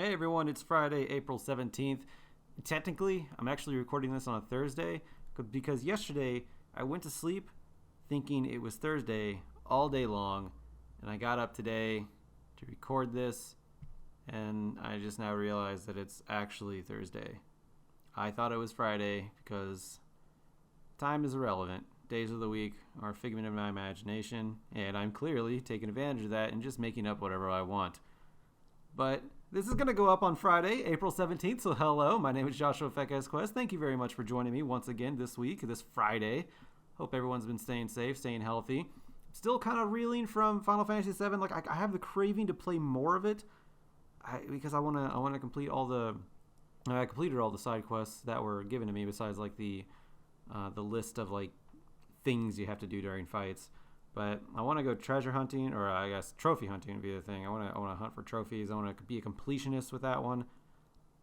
Hey everyone, it's Friday, April 17th. Technically, I'm actually recording this on a Thursday because yesterday I went to sleep thinking it was Thursday all day long, and I got up today to record this, and I just now realized that it's actually Thursday. I thought it was Friday because time is irrelevant. Days of the week are a figment of my imagination, and I'm clearly taking advantage of that and just making up whatever I want. But this is going to go up on Friday, April 17th, so hello, my name is Joshua Fekesquest. Thank you very much for joining me once again this week, this Friday. Hope everyone's been staying safe, staying healthy. Still kind of reeling from Final Fantasy VII. Like, I have the craving to play more of it because I want to complete all the... I completed all the side quests that were given to me besides, like, the list of, like, things you have to do during fights. But I want to go treasure hunting, or I guess trophy hunting would be the thing. I want to hunt for trophies. I want to be a completionist with that one.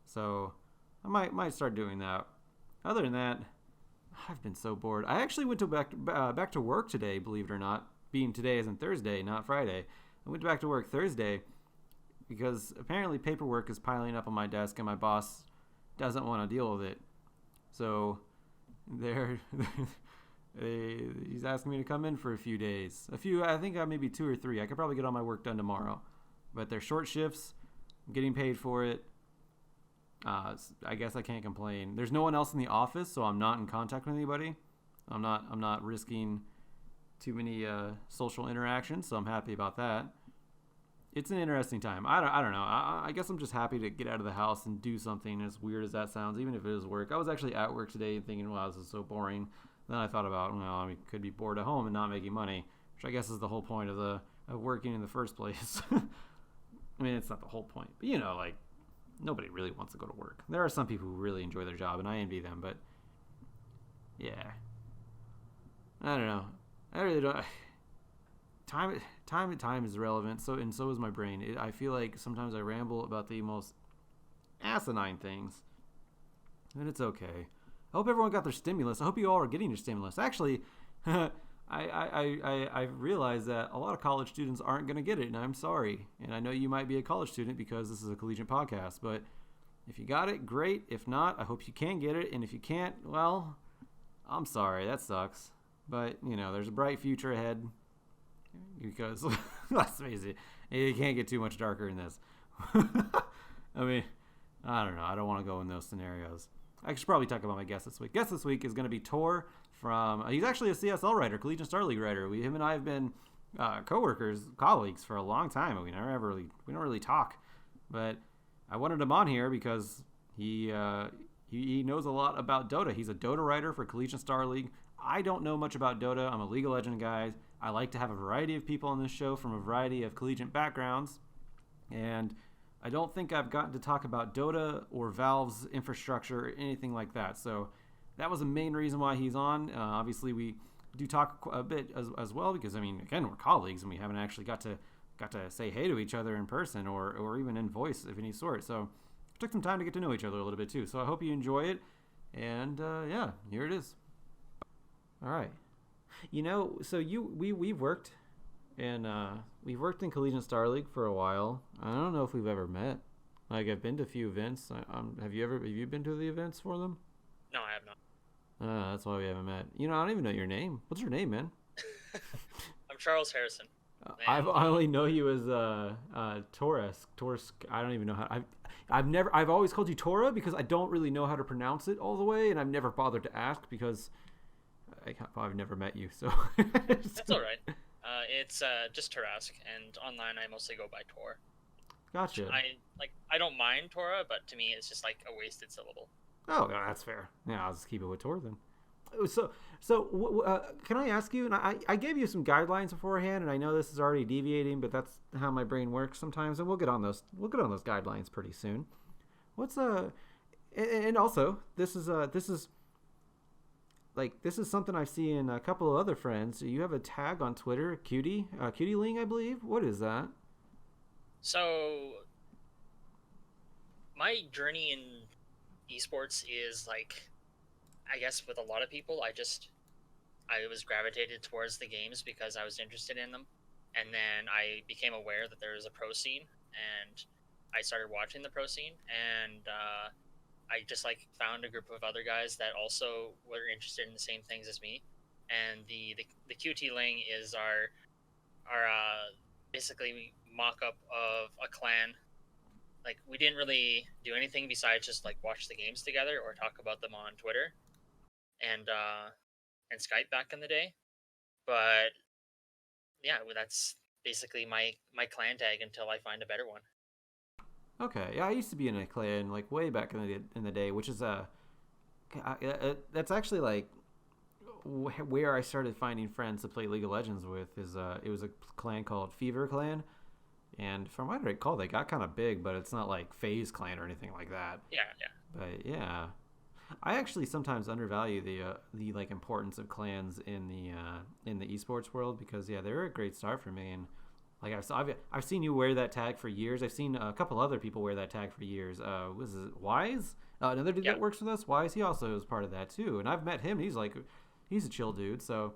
So I might start doing that. Other than that, I've been so bored. I actually went back to work today, believe it or not. Being today isn't Thursday, not Friday. I went back to work Thursday because apparently paperwork is piling up on my desk and my boss doesn't want to deal with it. So he's asking me to come in for a few days. I think maybe 2 or 3. I could probably get all my work done tomorrow. But they're short shifts. I'm getting paid for it. I guess I can't complain. There's no one else in the office, so I'm not in contact with anybody. I'm not risking too many social interactions, so I'm happy about that. It's an interesting time. I don't know. I guess I'm just happy to get out of the house and do something, as weird as that sounds, even if it is work. I was actually at work today and thinking, wow, this is so boring. Then I thought about, could be bored at home and not making money, which I guess is the whole point of working in the first place. I mean, it's not the whole point, but nobody really wants to go to work. There are some people who really enjoy their job, and I envy them, but yeah, I don't know. I really don't. Time is relevant. So is my brain. I feel like sometimes I ramble about the most asinine things, and it's okay. I hope everyone got their stimulus. I hope you all are getting your stimulus. Actually, I realized that a lot of college students aren't going to get it, and I'm sorry. And I know you might be a college student because this is a collegiate podcast, but if you got it, great. If not, I hope you can get it. And if you can't, well, I'm sorry. That sucks. But, there's a bright future ahead because, let's face it, it can't get too much darker than this. I mean, I don't know. I don't want to go in those scenarios. I should probably talk about my guest this week. Guest this week is going to be Tor from... he's actually a CSL writer, Collegiate Star League writer. Him and I have been colleagues for a long time. We don't really talk. But I wanted him on here because he knows a lot about Dota. He's a Dota writer for Collegiate Star League. I don't know much about Dota. I'm a League of Legends guy. I like to have a variety of people on this show from a variety of collegiate backgrounds. And I don't think I've gotten to talk about Dota or Valve's infrastructure or anything like that. So that was the main reason why he's on. Obviously, we do talk a bit as well because, again, we're colleagues and we haven't actually got to say hey to each other in person or even in voice of any sort. So it took some time to get to know each other a little bit too. So I hope you enjoy it. And yeah, here it is. All right. So we've worked. And we've worked in Collegiate Star League for a while. I don't know if we've ever met. I've been to a few events. Have you been to the events for them? No, I have not. That's why we haven't met. I don't even know your name. What's your name, man? I'm Charles Harrison. I only know you as Torrasque. I don't even know how. I've always called you Tora because I don't really know how to pronounce it all the way, and I've never bothered to ask because I've never met you. So that's all right. It's just Torrasque, and online I mostly go by Tor. Gotcha. I don't mind Tora, but to me it's just like a wasted syllable. Oh, that's fair. Yeah, I'll just keep it with Tor then. So can I ask you? And I gave you some guidelines beforehand, and I know this is already deviating, but that's how my brain works sometimes, and we'll get on those guidelines pretty soon. And also this is something I see in a couple of other friends. You have a tag on Twitter, Cutieling, I believe. What is that? So, my journey in esports is I guess with a lot of people, I was gravitated towards the games because I was interested in them. And then I became aware that there was a pro scene, and I started watching the pro scene, and I just like found a group of other guys that also were interested in the same things as me. And the QT Ling is our basically mock up of a clan. Like, we didn't really do anything besides just like watch the games together or talk about them on Twitter and Skype back in the day. But yeah, well, that's basically my clan tag until I find a better one. Okay, yeah, I used to be in a clan like way back in the day, which is that's actually like where I started finding friends to play League of Legends with. Is it was a clan called Fever Clan, and from what I recall, they got kind of big, but it's not like FaZe Clan or anything like that. Yeah, yeah. But yeah, I actually sometimes undervalue the like importance of clans in the esports world because yeah, they're a great start for me. And like I've seen you wear that tag for years. I've seen a couple other people wear that tag for years. Was it Wise? Another dude Yeah. that works with us, Wise. He also is part of that too. And I've met him. He's a chill dude. So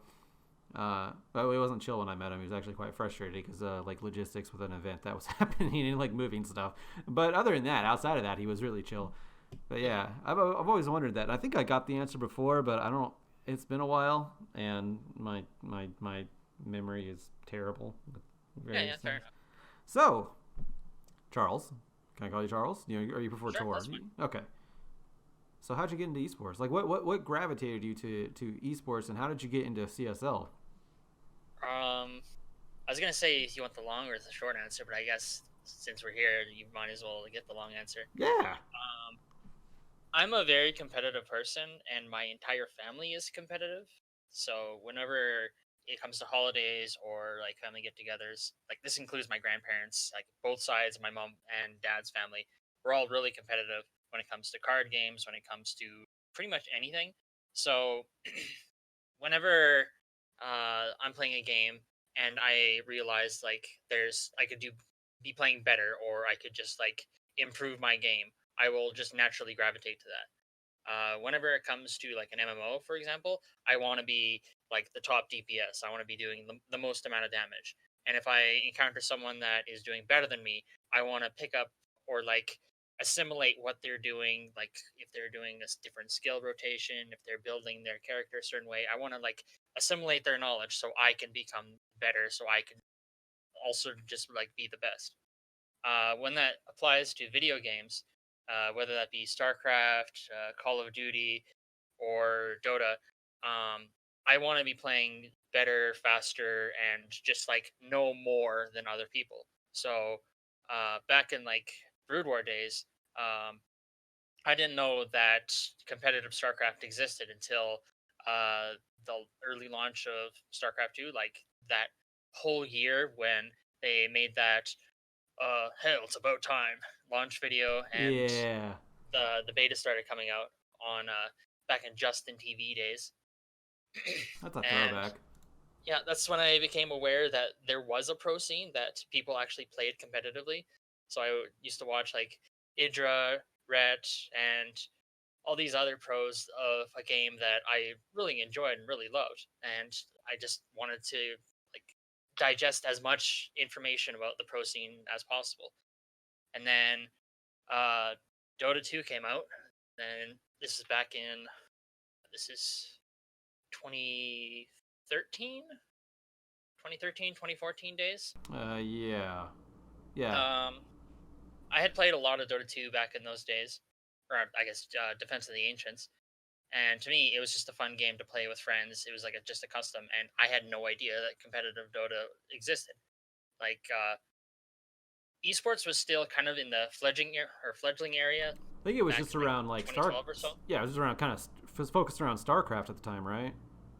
well, he wasn't chill when I met him. He was actually quite frustrated because like logistics with an event that was happening and like moving stuff. But other than that, outside of that, he was really chill. But yeah, I've always wondered that. I think I got the answer before, but I don't. It's been a while, and my memory is terrible. With Yeah, various yeah, fair things. enough. So, Charles, can I call you Charles? Or you prefer Sure, Tor? that's fine. Okay. So how'd you get into esports? Like what gravitated you to esports, and how did you get into CSL? I was gonna say if you want the long or the short answer, but I guess since we're here, you might as well get the long answer. Yeah. Um, I'm a very competitive person, and my entire family is competitive. So whenever it comes to holidays or like family get-togethers, like this includes my grandparents, like both sides, my mom and dad's family, we're all really competitive when it comes to card games, when it comes to pretty much anything. So whenever I'm playing a game and I realize like there's I could do be playing better or I could just like improve my game, I will just naturally gravitate to that. Whenever it comes to like an MMO, for example, I want to be like the top DPS. I want to be doing the most amount of damage. And if I encounter someone that is doing better than me, I want to pick up or like assimilate what they're doing. Like if they're doing this different skill rotation, if they're building their character a certain way, I want to like assimilate their knowledge so I can become better. So I can also just like be the best. When that applies to video games, whether that be StarCraft, Call of Duty, or Dota, I want to be playing better, faster, and just like know more than other people. So back in like Brood War days, um, I didn't know that competitive StarCraft existed until the early launch of StarCraft 2, like that whole year when they made that hell, it's about time launch video, and Yeah. the beta started coming out on back in Justin TV days, That's a and throwback. yeah, that's when I became aware that there was a pro scene that people actually played competitively. So I used to watch like Idra, Rhett, and all these other pros of a game that I really enjoyed and really loved, and I just wanted to like digest as much information about the pro scene as possible. And then uh, Dota 2 came out. Then this is back in this is 2013, 2013, 2014 days. Yeah. Yeah. Um, I had played a lot of Dota 2 back in those days, or I guess Defense of the Ancients. And to me, it was just a fun game to play with friends. It was like just a custom, and I had no idea that competitive Dota existed. Like esports was still kind of in the fledgling area I think it was back just in like around like Star. 2012 or so. Yeah, it was just around kind of was focused around StarCraft at the time, right?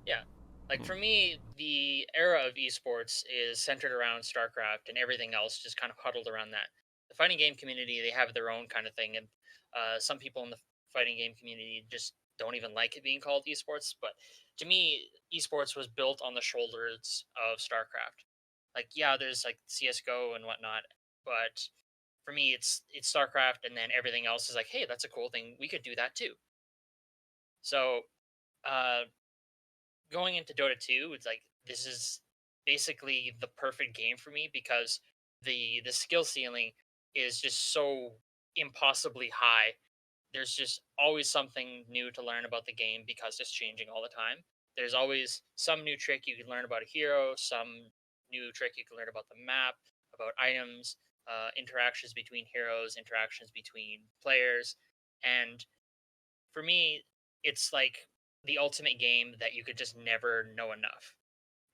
Yeah. Like Yeah. for me, the era of esports is centered around StarCraft, and everything else just kind of huddled around that. The fighting game community, they have their own kind of thing, and some people in the fighting game community just don't even like it being called esports. But to me, esports was built on the shoulders of StarCraft. Like, yeah, there's like CS:GO and whatnot, but for me, it's StarCraft, and then everything else is like, hey, that's a cool thing. We could do that too. So, uh, going into Dota 2, it's like this is basically the perfect game for me because the skill ceiling. is just so impossibly high. There's just always something new to learn about the game because it's changing all the time. There's always some new trick you can learn about a hero, some new trick you can learn about the map, about items, interactions between heroes, interactions between players. And for me, it's like the ultimate game that you could just never know enough.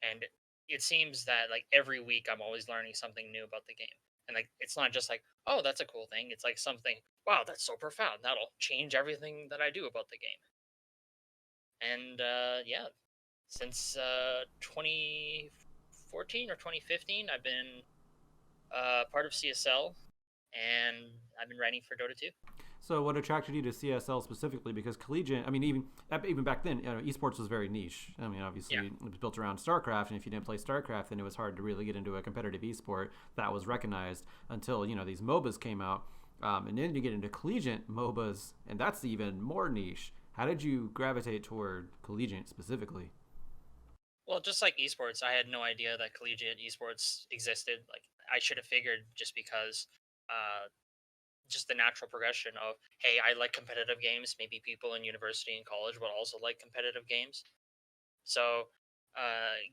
And it seems that like every week I'm always learning something new about the game. And like it's not just like, oh, that's a cool thing. It's like something, wow, that's so profound. That'll change everything that I do about the game. And yeah, since 2014 or 2015, I've been part of CSL, and I've been writing for Dota 2. So what attracted you to CSL specifically? Because Collegiate, I mean, even back then, esports was very niche. I mean, obviously Yeah. it was built around StarCraft, and if you didn't play StarCraft, then it was hard to really get into a competitive esport that was recognized until these MOBAs came out, and then you get into Collegiate MOBAs, and that's even more niche. How did you gravitate toward Collegiate specifically? Well, just like esports, I had no idea that collegiate esports existed. Like I should have figured just because uh, just the natural progression of hey, I like competitive games. Maybe people in university and college would also like competitive games. So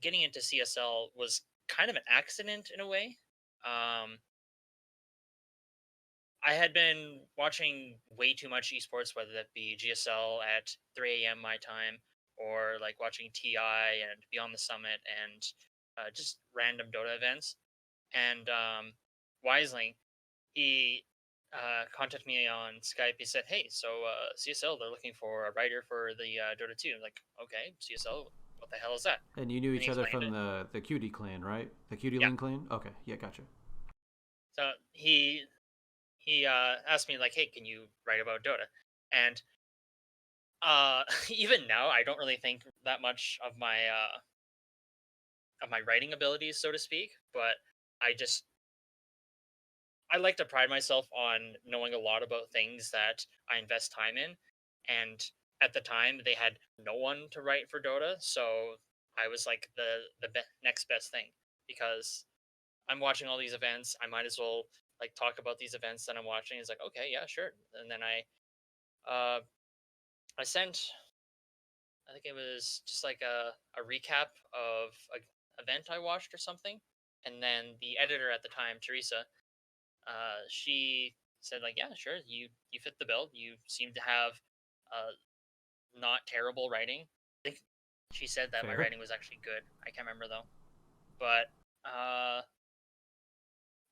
getting into CSL was kind of an accident in a way. Um, I had been watching way too much esports, whether that be GSL at 3 a.m. my time, or like watching TI and Beyond the Summit and just random Dota events. And Wiseling, he contacted me on Skype. He said, "Hey, so CSL, they're looking for a writer for the Dota 2." I'm like, "Okay, CSL, what the hell is that?" And you knew And he each other explained from it. the Cutie clan, right? The Cutie Yeah. Link clan. Okay, yeah, gotcha. So he asked me like, "Hey, can you write about Dota?" And even now, I don't really think that much of my writing abilities, so to speak. But I just I like to pride myself on knowing a lot about things that I invest time in. And at the time, they had no one to write for Dota, so I was like next best thing because I'm watching all these events. I might as well like talk about these events that I'm watching. It's like okay, yeah, sure. And then uh, I sent I think it was just like a recap of a event I watched or something. And then the editor at the time, Teresa, she said like, yeah, sure, you fit the bill. You seem to have uh, not terrible writing. I think she said that my Fair. writing was actually good. I can't remember though. But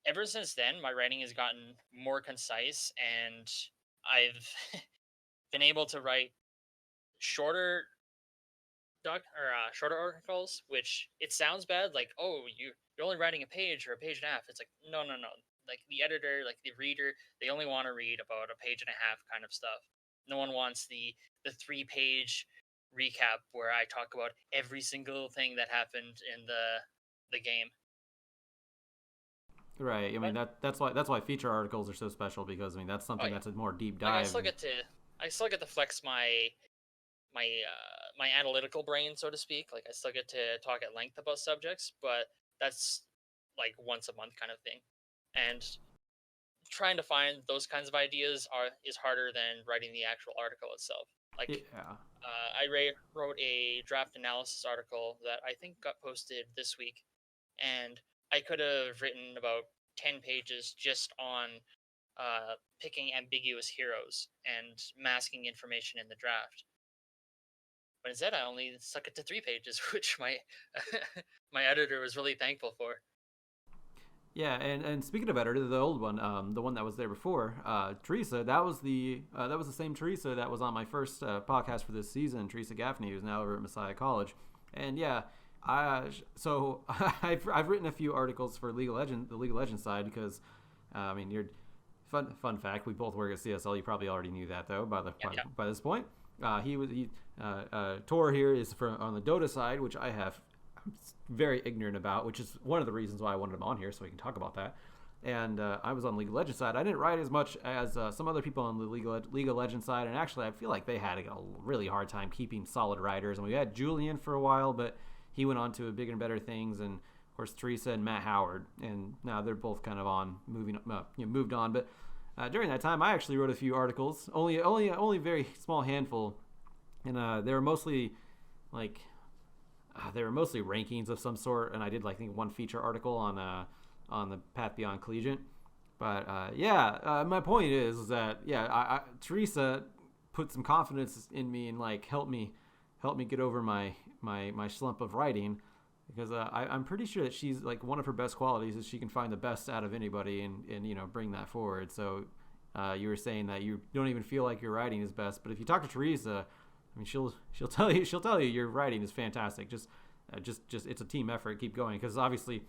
ever since then, my writing has gotten more concise, and I've been able to write shorter shorter articles, which it sounds bad, like oh you're only writing a page or a page and a half. It's like no no no. Like the editor, like the reader, they only want to read about a page and a half kind of stuff. No one wants the 3 page recap where I talk about every single thing that happened in the game. Right. I mean But that's why feature articles are so special because I mean that's oh something yeah, that's a more deep like dive and I still get to flex my analytical brain, so to speak. Like I still get to talk at length about subjects, but that's like once a month kind of thing. And trying to find those kinds of ideas is harder than writing the actual article itself. Like yeah. wrote a draft analysis article that I think got posted this week, and I could have written about 10 pages just on picking ambiguous heroes and masking information in the draft. But instead, I only stuck it to 3 pages, which my my editor was really thankful for. Yeah, and speaking of editor, the old one, the one that was there before, Teresa, that was the same Teresa that was on my first podcast for this season, Teresa Gaffney, who's now over at Messiah College, and yeah, so I've written a few articles for the League of Legends side because, I mean, you're fun fact, we both work at CSL. You probably already knew that though Yeah, yeah. by this point. Tor here is on the Dota side, which I'm very ignorant about, which is one of the reasons why I wanted him on here so we can talk about that. And I was on League of Legends side. I didn't write as much as some other people on the League of Legends side, and actually I feel like they had a really hard time keeping solid writers. And we had Julian for a while, but he went on to bigger and better things. And of course, Teresa and Matt Howard, and now they're both kind of moved on. But during that time, I actually wrote a few articles, only a very small handful, and they were mostly like rankings of some sort. And I did like I think one feature article on the Path Beyond Collegiate. But my point is that Teresa put some confidence in me and like helped me get over my slump of writing, because I'm pretty sure that she's like one of her best qualities is she can find the best out of anybody and bring that forward. So you were saying that you don't even feel like your writing is best, but if you talk to Teresa, I mean she'll tell you your writing is fantastic. Just it's a team effort. Keep going, because obviously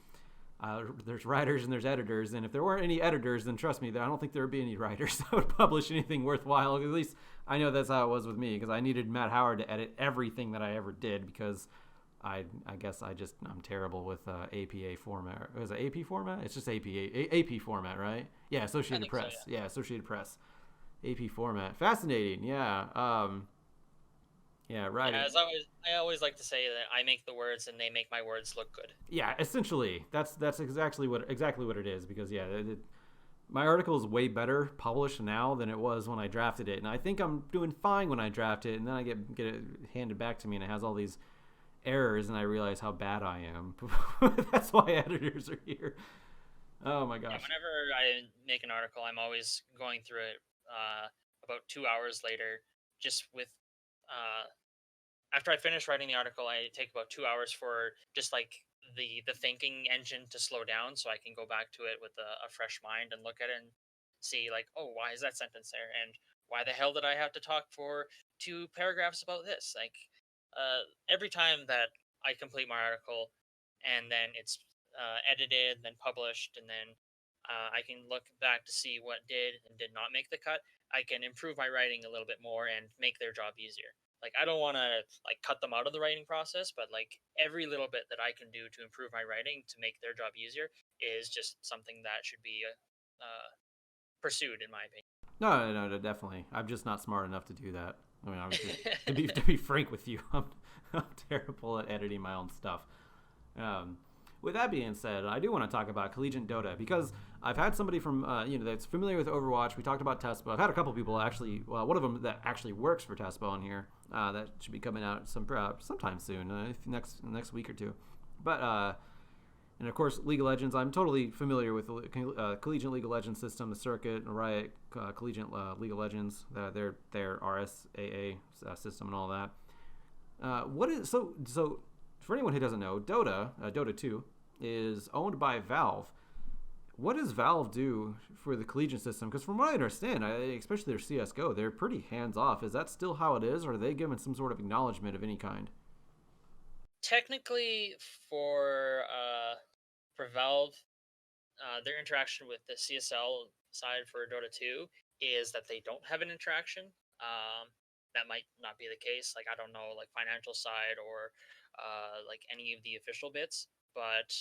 there's writers and there's editors, and if there weren't any editors, then trust me, I don't think there would be any writers that would publish anything worthwhile. At least I know that's how it was with me, because I needed Matt Howard to edit everything that I ever did, because I guess I'm terrible with APA format. Is it AP format? It's just AP format, right? Yeah, Associated Press. So, yeah, Associated Press. AP format. Fascinating. Yeah. Right. Yeah, I always like to say that I make the words and they make my words look good. Yeah, essentially, that's exactly what it is. Because my article is way better published now than it was when I drafted it, and I think I'm doing fine when I draft it, and then I get it handed back to me, and it has all these errors, and I realize how bad I am. That's why editors are here. Oh my gosh. Yeah, whenever I make an article, I'm always going through it about 2 hours later, just with after I finish writing the article, I take about 2 hours for just like the thinking engine to slow down, so I can go back to it with a fresh mind and look at it and see like, oh, why is that sentence there, and why the hell did I have to talk for 2 paragraphs about this? Like, every time that I complete my article and then it's edited, then published, and then I can look back to see what did and did not make the cut, I can improve my writing a little bit more and make their job easier. Like, I don't want to like cut them out of the writing process, but like every little bit that I can do to improve my writing to make their job easier is just something that should be pursued, in my opinion. No, definitely. I'm just not smart enough to do that. I mean, obviously, to be frank with you, I'm terrible at editing my own stuff. With that being said, I do want to talk about Collegiate Dota, because I've had somebody from that's familiar with Overwatch. We talked about Tespo. I've had a couple people actually. Well, one of them that actually works for Tespo on here. That should be coming out sometime soon, next week or two. But and of course, League of Legends. I'm totally familiar with the Collegiate League of Legends system, the circuit, Riot Collegiate League of Legends, their RSAA system, and all that. What is so? For anyone who doesn't know, Dota 2 is owned by Valve. What does Valve do for the Collegiate system? Because from what I understand, especially their CSGO, they're pretty hands-off. Is that still how it is, or are they given some sort of acknowledgement of any kind? Technically, for Valve, their interaction with the CSL side for Dota 2 is that they don't have an interaction. That might not be the case. Like, I don't know, like financial side or like any of the official bits. But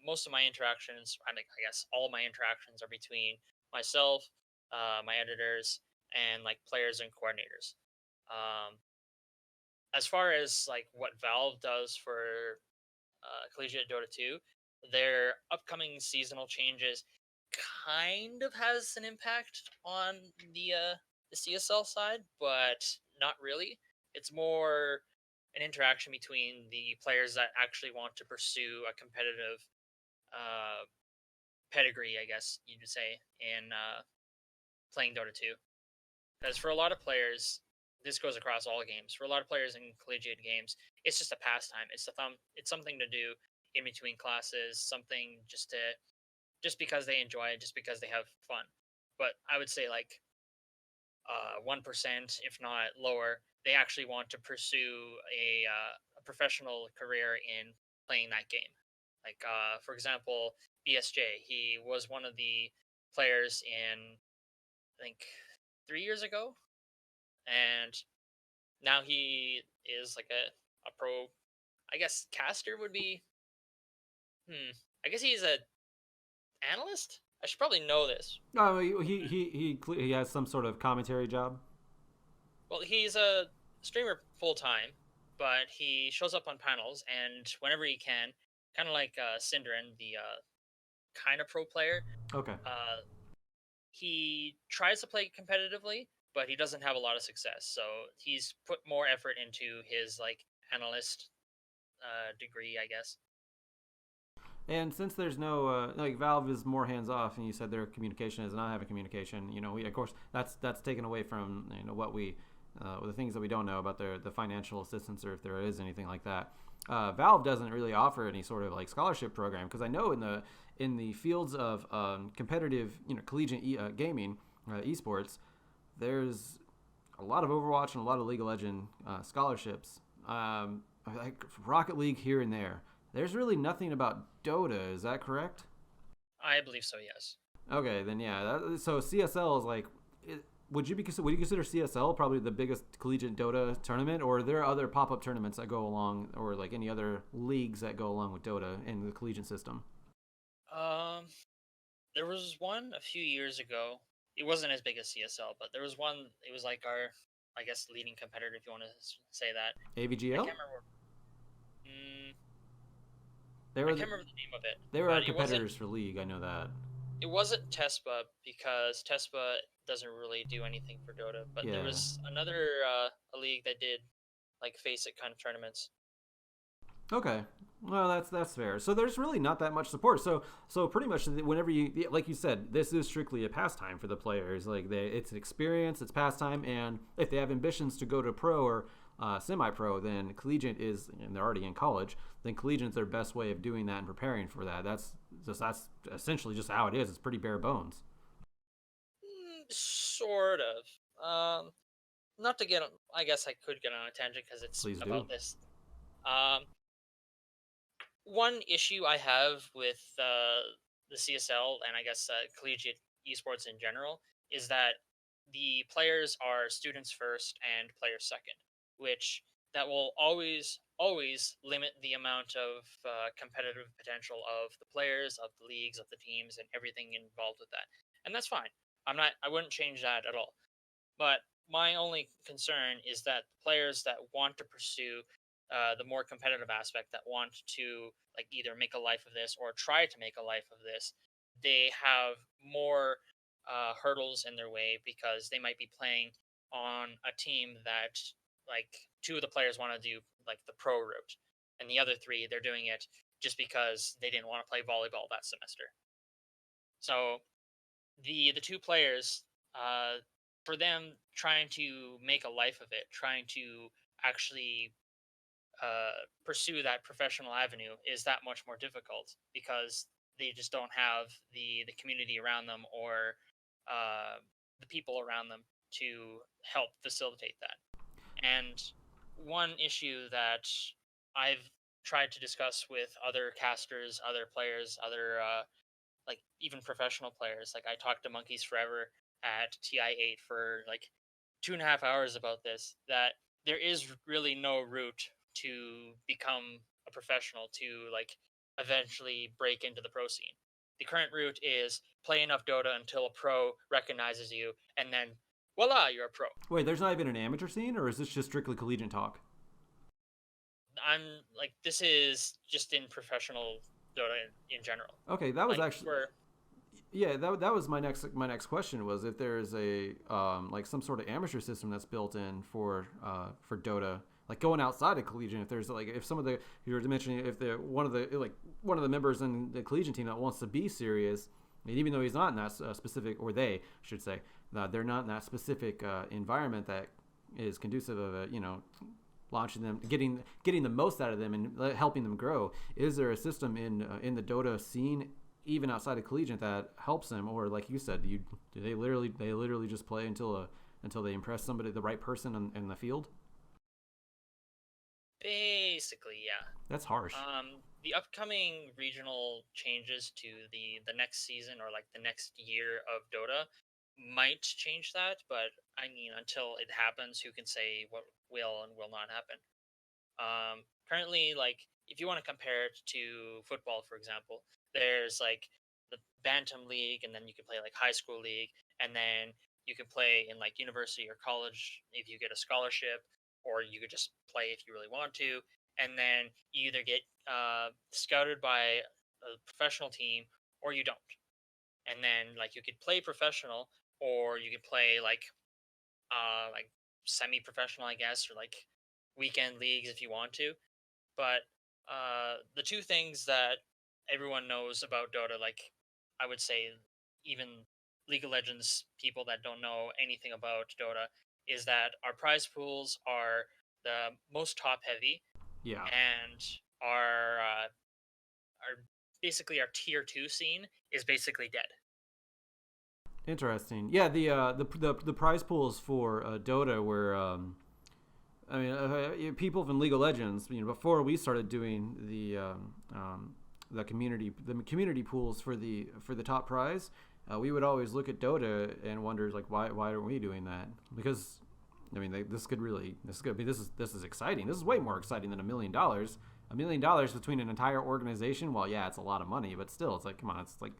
most of my interactions, I guess all my interactions, are between myself, my editors, and like players and coordinators. As far as like what Valve does for Collegiate Dota 2, their upcoming seasonal changes kind of has an impact on the CSL side, but not really. It's more an interaction between the players that actually want to pursue a competitive pedigree, I guess you'd say, in playing Dota 2. Because for a lot of players, this goes across all games. For a lot of players in collegiate games, it's just a pastime. It's something to do in between classes, something just because they enjoy it, just because they have fun. But I would say like 1%, if not lower, they actually want to pursue a professional career in playing that game. Like, for example, BSJ, he was one of the players in, I think, 3 years ago. And now he is like a pro, I guess caster would be, I guess he's a analyst? I should probably know this. No, he has some sort of commentary job. Well, he's a streamer full time, but he shows up on panels, and whenever he can, kind of like Cinderin, the kind of pro player. Okay. Uh, he tries to play competitively, but he doesn't have a lot of success. So he's put more effort into his like analyst degree, I guess. And since there's no like Valve is more hands off, and you said their communication is not having communication, we of course that's taken away from what we the things that we don't know about the financial assistance or if there is anything like that. Valve doesn't really offer any sort of like scholarship program because I know in the fields of competitive collegiate gaming esports, there's a lot of Overwatch and a lot of League of Legends scholarships, like Rocket League here and there. There's really nothing about Dota. Is that correct? I believe so. Yes. Okay, then yeah. So CSL is like, would you consider CSL probably the biggest collegiate Dota tournament, or are there other pop up tournaments that go along, or like any other leagues that go along with Dota in the collegiate system? Um, there was one a few years ago. It wasn't as big as CSL, but there was one. It was like our, I guess, leading competitor, if you want to say that. I AVGL. can't remember. Mm, They I were can't remember the name of it, they were our but it wasn't. competitors for league. I know that. It wasn't Tespa because Tespa doesn't really do anything for Dota. But there Yeah. was another a league that did like face it kind of tournaments. Okay. Well, that's fair. So there's really not that much support. So pretty much whenever like you said, this is strictly a pastime for the players. Like it's an experience, it's pastime, and if they have ambitions to go to pro or semi-pro, then collegiate is, and they're already in college. Then collegiate's their best way of doing that and preparing for that. That's essentially just how it is. It's pretty bare bones. Sort of. Not to get. I guess I could get on a tangent because it's Please do. about this. Um, one issue I have with the CSL and I guess collegiate esports in general is that the players are students first and players second, which that will always limit the amount of competitive potential of the players, of the leagues, of the teams, and everything involved with that. And that's fine. I wouldn't change that at all. But my only concern is that the players that want to pursue the more competitive aspect, that want to like either make a life of this or try to make a life of this, they have more hurdles in their way because they might be playing on a team that like two of the players want to do like the pro route, and the other three they're doing it just because they didn't want to play volleyball that semester. So the two players, uh, for them trying to make a life of it, trying to actually pursue that professional avenue is that much more difficult because they just don't have the community around them or uh, the people around them to help facilitate that. And one issue that I've tried to discuss with other casters, other players, other like even professional players. Like I talked to Monkeys Forever at TI8 for like 2.5 hours about this. That there is really no route to become a professional to like eventually break into the pro scene. The current route is play enough Dota until a pro recognizes you, and then voila, you're a pro. Wait, there's not even an amateur scene, or is this just strictly collegiate talk? I'm like this is just in professional Dota in general. Okay, that was Like actually we're yeah, that was my next question was if there's a like some sort of amateur system that's built in for Dota, like going outside of collegiate. If there's like if some of the you were mentioning if the one of the members in the collegiate team that wants to be serious, and even though he's not in that specific, or they should say that they're not in that specific environment that is conducive of launching them, getting the most out of them, and helping them grow. Is there a system in the Dota scene, even outside of collegiate, that helps them, or like you said, do they literally just play until they impress somebody, the right person in the field? basically yeah. That's harsh. The upcoming regional changes to the next season or like the next year of Dota might change that, but I mean, until it happens, who can say what will and will not happen? Currently, like if you want to compare it to football, for example, there's like the Bantam League, and then you can play like high school league, and then you can play in like university or college if you get a scholarship, or you could just play if you really want to. and then you either get scouted by a professional team or you don't. And then like you could play professional or you could play like semi-professional, I guess, or like weekend leagues if you want to. But the two things that everyone knows about Dota, like I would say, even League of Legends people that don't know anything about Dota, is that our prize pools are the most top heavy, Yeah. and our basically our tier 2 scene is basically dead. Interesting. Yeah, the prize pools for Dota were I mean, people from League of Legends, before we started doing the community pools for the top prize, we would always look at Dota and wonder like why aren't we doing that? Because I mean, this is exciting. This is way more exciting than $1 million. $1 million between an entire organization. Well, yeah, it's a lot of money, but still, it's like come on, it's like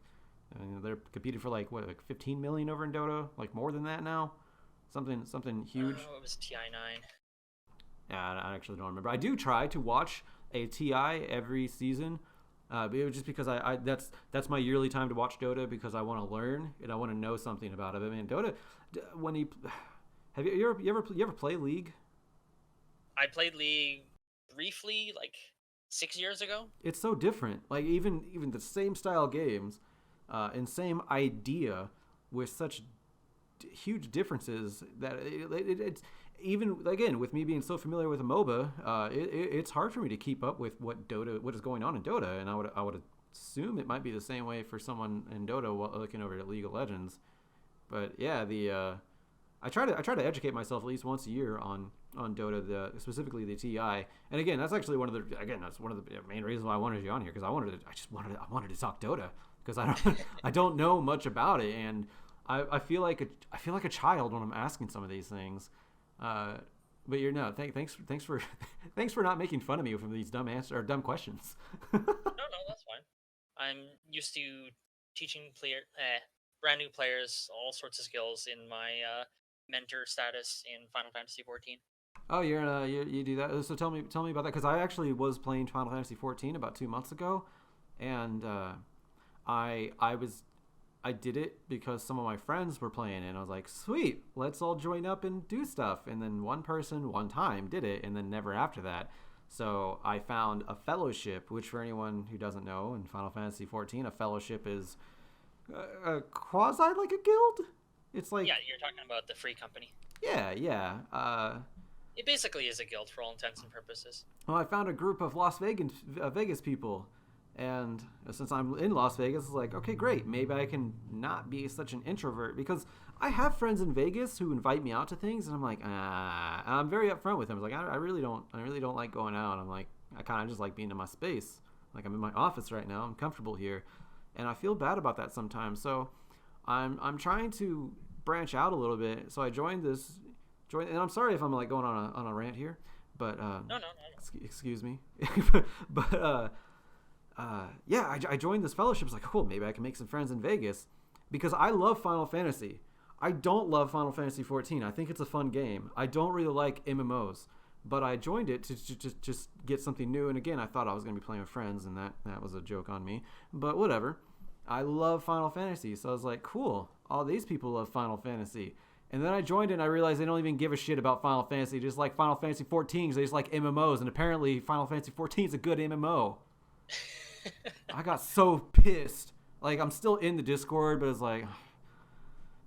I mean, they're competing for like 15 million over in Dota, like more than that now, something huge. Oh, it was TI9. Yeah, I actually don't remember. I do try to watch a TI every season, but it was just because I that's my yearly time to watch Dota because I want to learn and I want to know something about it. I mean, Dota, when you have you ever play League? I played League briefly, like 6 years ago. It's so different. Like even the same style games, and same idea with such huge differences that it's even again with me being so familiar with a MOBA, it's hard for me to keep up with what is going on in Dota, and I would assume it might be the same way for someone in Dota looking over at League of Legends. But yeah, I try to educate myself at least once a year on Dota, specifically the TI. And again, that's actually one of the main reasons why I wanted you on here because I wanted to talk Dota because I don't know much about it, and I feel like a child when I'm asking some of these things. But you're no thanks for thanks for not making fun of me from these dumb questions. No, that's fine. I'm used to teaching brand new players all sorts of skills in my mentor status in Final Fantasy 14. Oh, you do that. So tell me about that because I actually was playing Final Fantasy 14 about 2 months ago, and I was I did it because some of my friends were playing it, and I was like, sweet, let's all join up and do stuff. And then one person one time did it, and then never after that. So I found a fellowship, which for anyone who doesn't know, in Final Fantasy 14, a fellowship is a quasi like a guild. It's like Yeah, you're talking about the free company. yeah. It basically is a guild for all intents and purposes. Well, I found a group of Las Vegas people, and since I'm in Las Vegas, it's like, okay, great. Maybe I can not be such an introvert because I have friends in Vegas who invite me out to things, and I'm like, I'm very upfront with them. It's like I really don't like going out. I'm like, I kind of just like being in my space. Like I'm in my office right now. I'm comfortable here, and I feel bad about that sometimes. So I'm trying to branch out a little bit. So I joined, and I'm sorry if I'm like going on a rant here, but No. excuse me, but yeah, I joined this fellowship. It's like, cool, maybe I can make some friends in Vegas because I love Final Fantasy. I don't love Final Fantasy 14. I think it's a fun game. I don't really like MMOs, but I joined it to just get something new. And again, I thought I was going to be playing with friends, and that was a joke on me. But whatever. I love Final Fantasy, so I was like, cool. All these people love Final Fantasy. And then I joined it and I realized they don't even give a shit about Final Fantasy. Just like Final Fantasy 14 because they just like MMOs. And apparently Final Fantasy 14 is a good MMO. I got so pissed. Like, I'm still in the Discord, but it's like,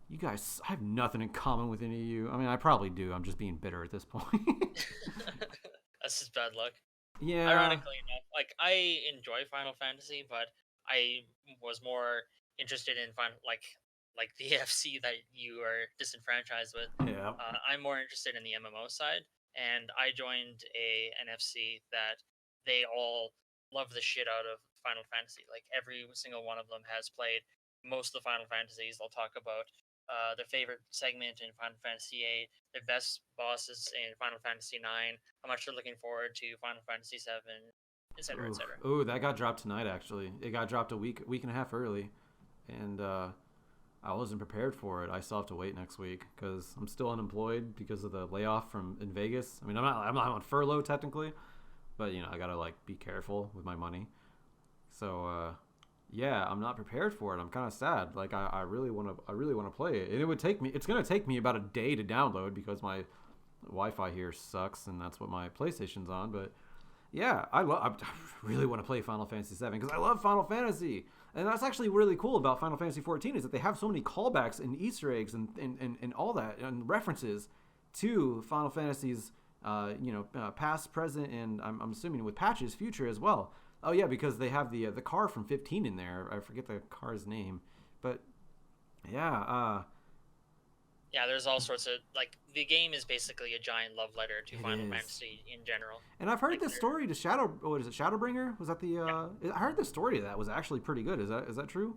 you guys, I have nothing in common with any of you. I mean, I probably do. I'm just being bitter at this point. That's just bad luck. Yeah. Ironically enough, like I enjoy Final Fantasy, but I was more interested in like the FC that you are disenfranchised with. Yeah. I'm more interested in the MMO side, and I joined a NFC that they all love the shit out of Final Fantasy. Like every single one of them has played most of the Final Fantasies. They'll talk about their favorite segment in Final Fantasy VIII, their best bosses in Final Fantasy IX, how much they're looking forward to Final Fantasy VII, etc., etc. Ooh, that got dropped tonight. Actually, it got dropped a week and a half early, and I wasn't prepared for it. I still have to wait next week because I'm still unemployed because of the layoff in Vegas. I mean, I'm not on furlough technically, but I gotta like be careful with my money. So yeah, I'm not prepared for it. I'm kind of sad. Like I really want to play it, and it's gonna take me about a day to download because my Wi-Fi here sucks, and that's what my PlayStation's on. But yeah, I really want to play Final Fantasy VII because I love Final Fantasy, and that's actually really cool about Final Fantasy XIV is that they have so many callbacks and Easter eggs and all that and references to Final Fantasy's past, present, and I'm assuming with patches, future as well. Oh yeah, because they have the car from 15 in there. I forget the car's name, but yeah. Yeah, there's all sorts of like the game is basically a giant love letter to Final Fantasy in general. And I've heard the story to what is it, Shadowbringer? Was that the I heard the story of that was actually pretty good. Is that true?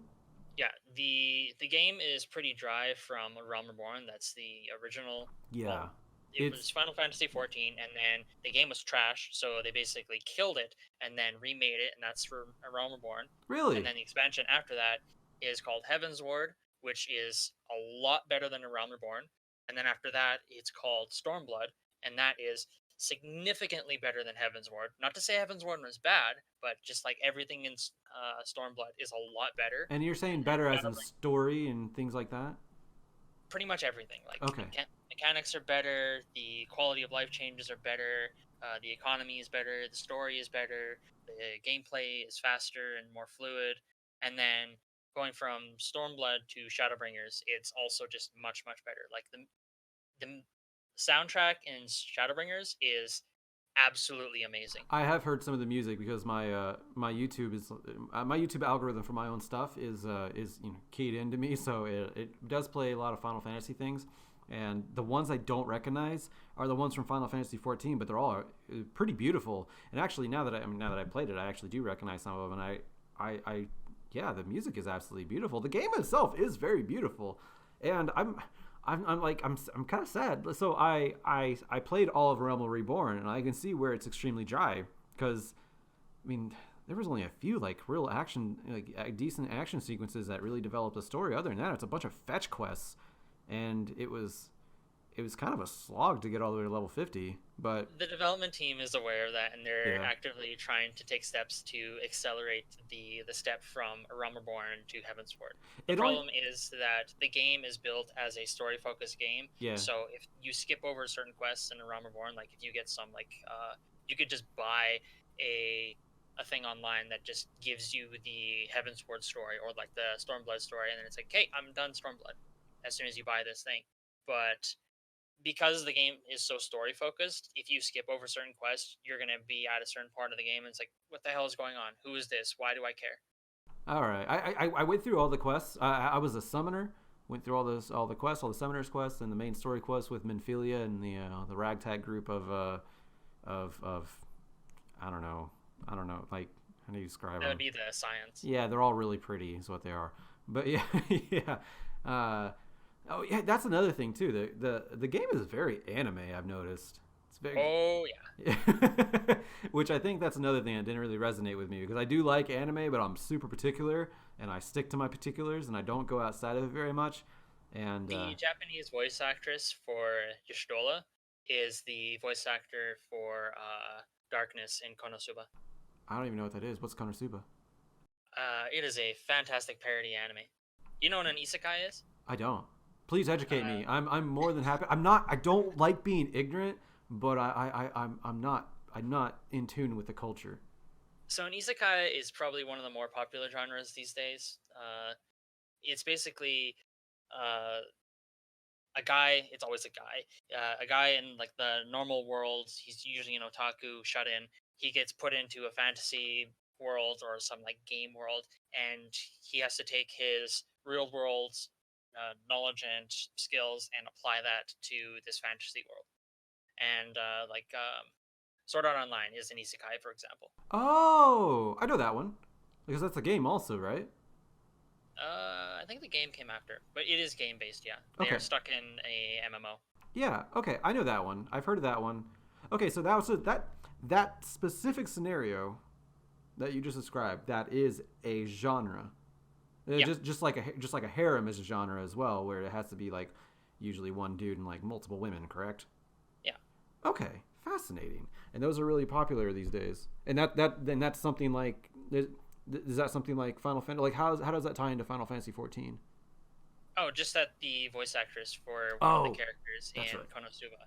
Yeah, the game is pretty dry from Realm Reborn. That's the original. Yeah. Well, it was Final Fantasy 14, and then the game was trash, so they basically killed it and then remade it, and that's for Realm Reborn. Really? And then the expansion after that is called Heaven's Ward, which is a lot better than A Realm Reborn. And then after that, it's called Stormblood, and that is significantly better than Heaven's Ward. Not to say Heaven's Ward was bad, but just like everything in Stormblood is a lot better. And you're saying better as in story and things like that? Pretty much everything. Like okay. Mechanics are better, the quality of life changes are better, the economy is better, the story is better, the gameplay is faster and more fluid, and then going from Stormblood to Shadowbringers, it's also just much, much better. Like the soundtrack in Shadowbringers is absolutely amazing. I have heard some of the music because my my YouTube algorithm for my own stuff is keyed into me, so it does play a lot of Final Fantasy things, and the ones I don't recognize are the ones from Final Fantasy 14, but they're all pretty beautiful. And actually, now that I played it, I actually do recognize some of them, and I yeah, the music is absolutely beautiful. The game itself is very beautiful, and I'm kind of sad. So I played all of Realm Reborn, and I can see where it's extremely dry because, I mean, there was only a few like real action, like decent action sequences that really developed a story. Other than that, it's a bunch of fetch quests, and it was kind of a slog to get all the way to level 50. But the development team is aware of that, and they're actively trying to take steps to accelerate the step from A Realm Reborn to Heaven's Ward. The problem is that the game is built as a story-focused game. Yeah. So if you skip over certain quests in A Realm Reborn, like if you get some you could just buy a thing online that just gives you the Heaven's Ward story or like the Stormblood story, and then it's like, hey, I'm done Stormblood as soon as you buy this thing. But because the game is so story focused, if you skip over certain quests, you're going to be at a certain part of the game and it's like, what the hell is going on? Who is this? Why do I care? All right. I went through all the quests. I was a summoner, went through all the quests, all the summoners quests, and the main story quests with Minfilia and the ragtag group of I don't know, like, how do you describe them? That would be the science. Yeah, they're all really pretty is what they are. But yeah, yeah. Oh yeah, that's another thing too. The game is very anime. I've noticed. It's very. Oh yeah. Which I think that's another thing that didn't really resonate with me because I do like anime, but I'm super particular and I stick to my particulars and I don't go outside of it very much. And the Japanese voice actress for Yoshidola is the voice actor for Darkness in Konosuba. I don't even know what that is. What's Konosuba? It is a fantastic parody anime. You know what an isekai is? I don't. Please educate me. I'm more than happy. I don't like being ignorant, but I'm not in tune with the culture. So an isekai is probably one of the more popular genres these days. It's basically a guy. It's always a guy in like the normal world. He's usually an otaku, shut in. He gets put into a fantasy world or some like game world, and he has to take his real world knowledge and skills and apply that to this fantasy world. And Sword Art Online is an isekai, for example. Oh, I know that one because that's a game also, right? I think the game came after, but it is game based. Yeah, they're stuck in a MMO. Yeah. Okay, I know that one. I've heard of that one. Okay, so that specific scenario that you just described, that is a genre. Yeah. Just like a harem is a genre as well, where it has to be like usually one dude and like multiple women, correct? Yeah. Okay, Fascinating. And those are really popular these days. And that's something like is that something like Final Fantasy? Like how does that tie into Final Fantasy 14? Oh, just that the voice actress for one of the Oh, characters that's in right. Konosuba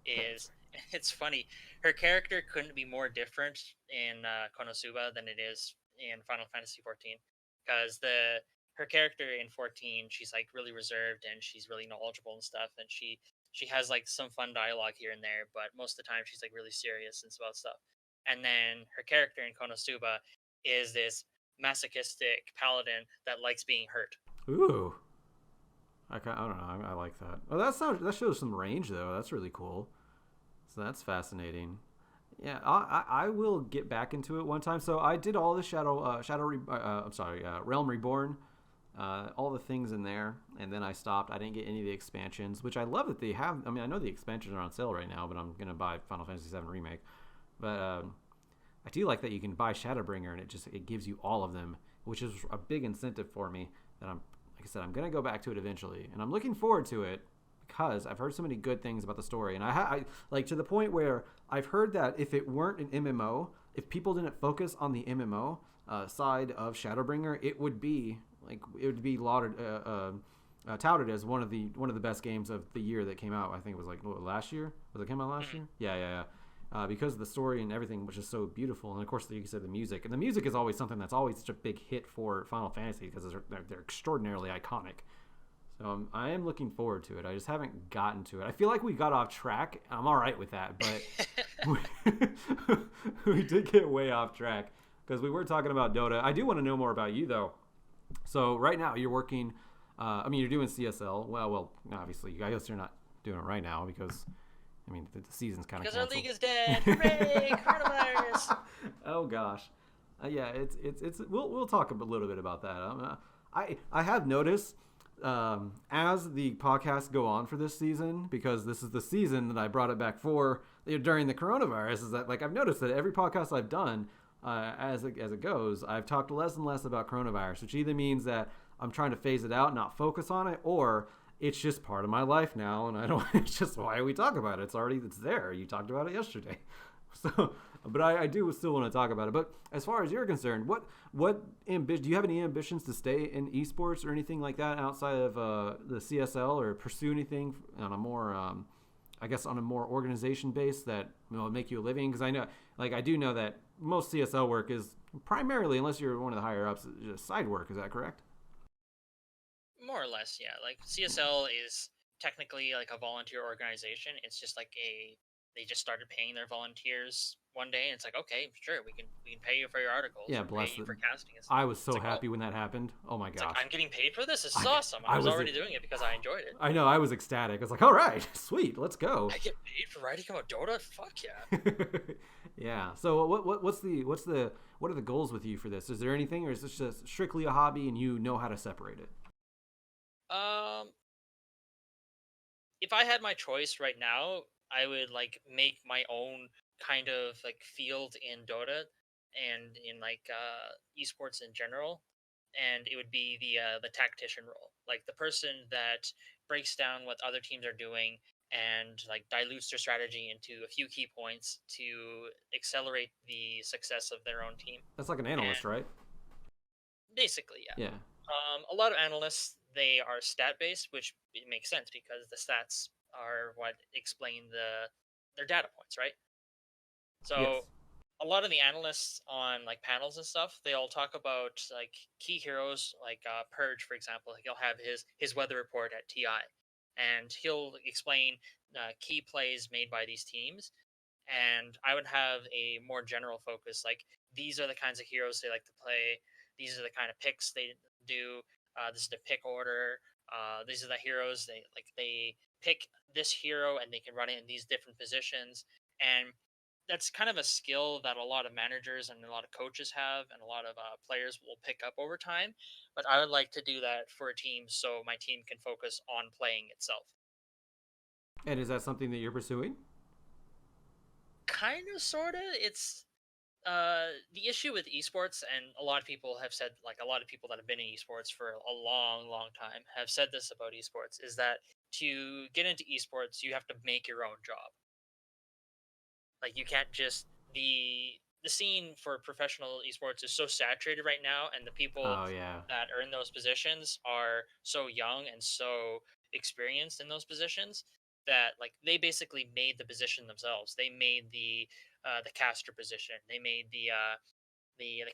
That's is. It's funny. Her character couldn't be more different in Konosuba than it is in Final Fantasy 14, because the her character in 14, she's like really reserved and she's really knowledgeable and stuff, and she has like some fun dialogue here and there, but most of the time she's like really serious and about stuff. And then her character in Konosuba is this masochistic paladin that likes being hurt. ooh. I don't know. I like that. Oh, that shows some range though. That's really cool. So that's fascinating. Yeah, I will get back into it one time. So I did all the I'm sorry, Realm Reborn, all the things in there, and then I stopped. I didn't get any of the expansions, which I love that they have. I mean, I know the expansions are on sale right now, but I'm gonna buy Final Fantasy VII Remake. But I do like that you can buy Shadowbringer, and it gives you all of them, which is a big incentive for me. That I'm like I said, I'm gonna go back to it eventually, and I'm looking forward to it because I've heard so many good things about the story, and I like to the point where I've heard that if it weren't an MMO, if people didn't focus on the MMO side of Shadowbringer, it would be lauded, touted as one of the best games of the year that came out. I think it was like last year. Was it came out last Mhm. year? Yeah. Because of the story and everything, which is so beautiful, and of course, like you said, the music, and the music is always something that's always such a big hit for Final Fantasy because they're extraordinarily iconic. So I am looking forward to it. I just haven't gotten to it. I feel like we got off track. I'm all right with that, but we did get way off track because we were talking about Dota. I do want to know more about you though. So right now you're working. I mean, you're doing CSL. Well, obviously, I guess you're not doing it right now because I mean the season's kind of Because our canceled. league is dead. Hooray! Coronavirus. Oh gosh, yeah. It's. We'll talk a little bit about that. I have noticed as the podcasts go on for this season, because this is the season that I brought it back for during the coronavirus, is that like I've noticed that every podcast I've done, as it goes, I've talked less and less about coronavirus, which either means that I'm trying to phase it out, not focus on it, or it's just part of my life now, and I don't. It's just why we talk about it. It's there. You talked about it yesterday, so. But I do still want to talk about it. But as far as you're concerned, what ambition do you have any ambitions to stay in esports or anything like that outside of the CSL, or pursue anything on a more I guess on a more organization base that will make you a living? Because I know, like I do know that most CSL work is primarily, unless you're one of the higher ups, just side work. Is that correct? More or less, yeah. Like CSL is technically like a volunteer organization. It's just like they just started paying their volunteers one day, and it's like, okay, sure, we can pay you for your articles Yeah, or pay bless you for them. casting and I stuff. was It's so like, oh, happy when that happened. Oh my it's like gosh. I'm getting paid for this. This is I awesome. I I was was already doing it because I enjoyed it. I know I was ecstatic. I was like, all right, sweet, let's go. I get paid for writing about Dota. Fuck yeah. Yeah. So what are the goals with you for this? Is there anything, or is this just strictly a hobby and you know how to separate it? Um, if I had my choice right now, I would like make my own kind of like field in Dota and in like esports in general, and it would be the tactician role, like the person that breaks down what other teams are doing and like dilutes their strategy into a few key points to accelerate the success of their own team. That's like an analyst, And right? basically, yeah. Yeah. A lot of analysts, they are stat based, which it makes sense because the stats are what explain their data points, right? Yes. So a lot of the analysts on like panels and stuff, they all talk about like key heroes, like Purge, for example. He'll have his weather report at TI, and he'll explain key plays made by these teams. And I would have a more general focus, like these are the kinds of heroes they like to play. These are the kind of picks they do. This is the pick order. These are the heroes they pick this hero and they can run it in these different positions. And that's kind of a skill that a lot of managers and a lot of coaches have, and a lot of players will pick up over time. But I would like to do that for a team so my team can focus on playing itself. And is that something that you're pursuing? Kind of, sort of. It's the issue with esports, and a lot of people have said, like a lot of people that have been in esports for a long, long time have said this about esports, is that to get into esports, you have to make your own job. Like you can't just the scene for professional esports is so saturated right now, and the people Oh yeah. that are in those positions are so young and so experienced in those positions that like they basically made the position themselves. They made the caster position. They made the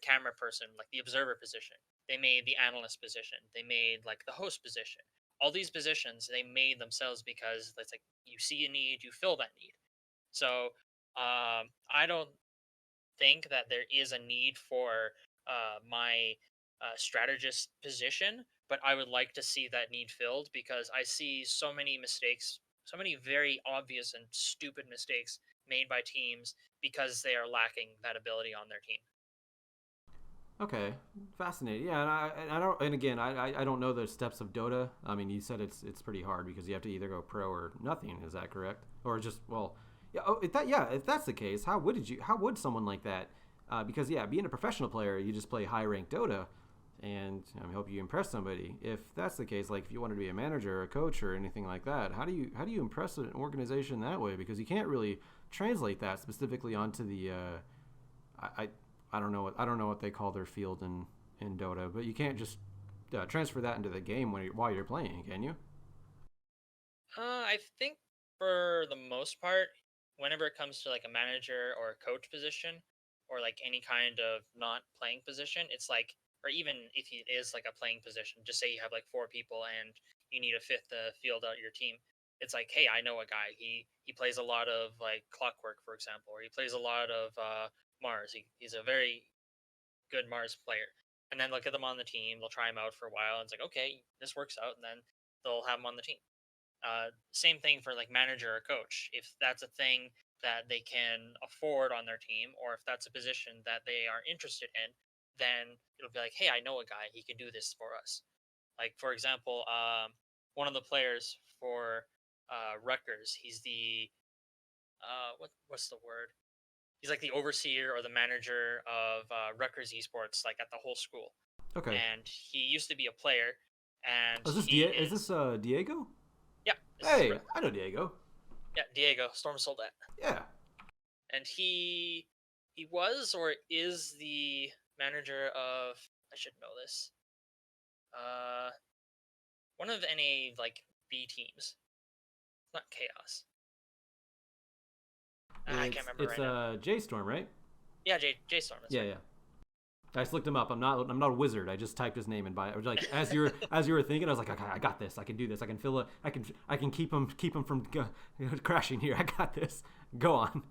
camera person, like the observer position. They made the analyst position. They made like the host position. All these positions they made themselves because it's like you see a need, you fill that need. So I don't think that there is a need for my strategist position, but I would like to see that need filled because I see so many mistakes, so many very obvious and stupid mistakes made by teams because they are lacking that ability on their team. Okay, fascinating. Yeah, and I don't. And again, I don't know the steps of Dota. I mean, you said it's pretty hard because you have to either go pro or nothing. Is that correct? Or just well, yeah. Oh, if that's the case, how would someone like that? Because yeah, being a professional player, you just play high ranked Dota, and I hope you impress somebody. If that's the case, like if you wanted to be a manager or a coach or anything like that, how do you impress an organization that way? Because you can't really translate that specifically onto the I I don't know what they call their field in Dota, but you can't just transfer that into the game while you're playing, can you? I think for the most part, whenever it comes to like a manager or a coach position, or like any kind of not playing position, it's like, or even if it is like a playing position, just say you have like four people and you need a fifth to field out your team. It's like, hey, I know a guy. He plays a lot of like Clockwork, for example, or he plays a lot of Mars. He's a very good Mars player. And then they'll get them on the team. They'll try him out for a while, and it's like, okay, this works out, and then they'll have him on the team. Same thing for like manager or coach. If that's a thing that they can afford on their team, or if that's a position that they are interested in, then it'll be like, hey, I know a guy. He can do this for us. Like for example, one of the players for Rutgers, he's the what's the word? He's like the overseer or the manager of Rutgers esports, like at the whole school. Okay. And he used to be a player, and Is this Diego? yeah, this is Hey, I know Diego. yeah, Diego Storm Soldat. Yeah. And he was or is the manager of, I should know this. Uh one of NA like B teams. Not Chaos. I can't remember It's right now. J Storm, right? Yeah, J Storm, that's Yeah, right. yeah. I just looked him up. I'm not a wizard. I just typed his name in by. I was like, as you were thinking, I was like, okay, I got this. I can do this. I can fill it. I can keep him from crashing here. I got this. Go on.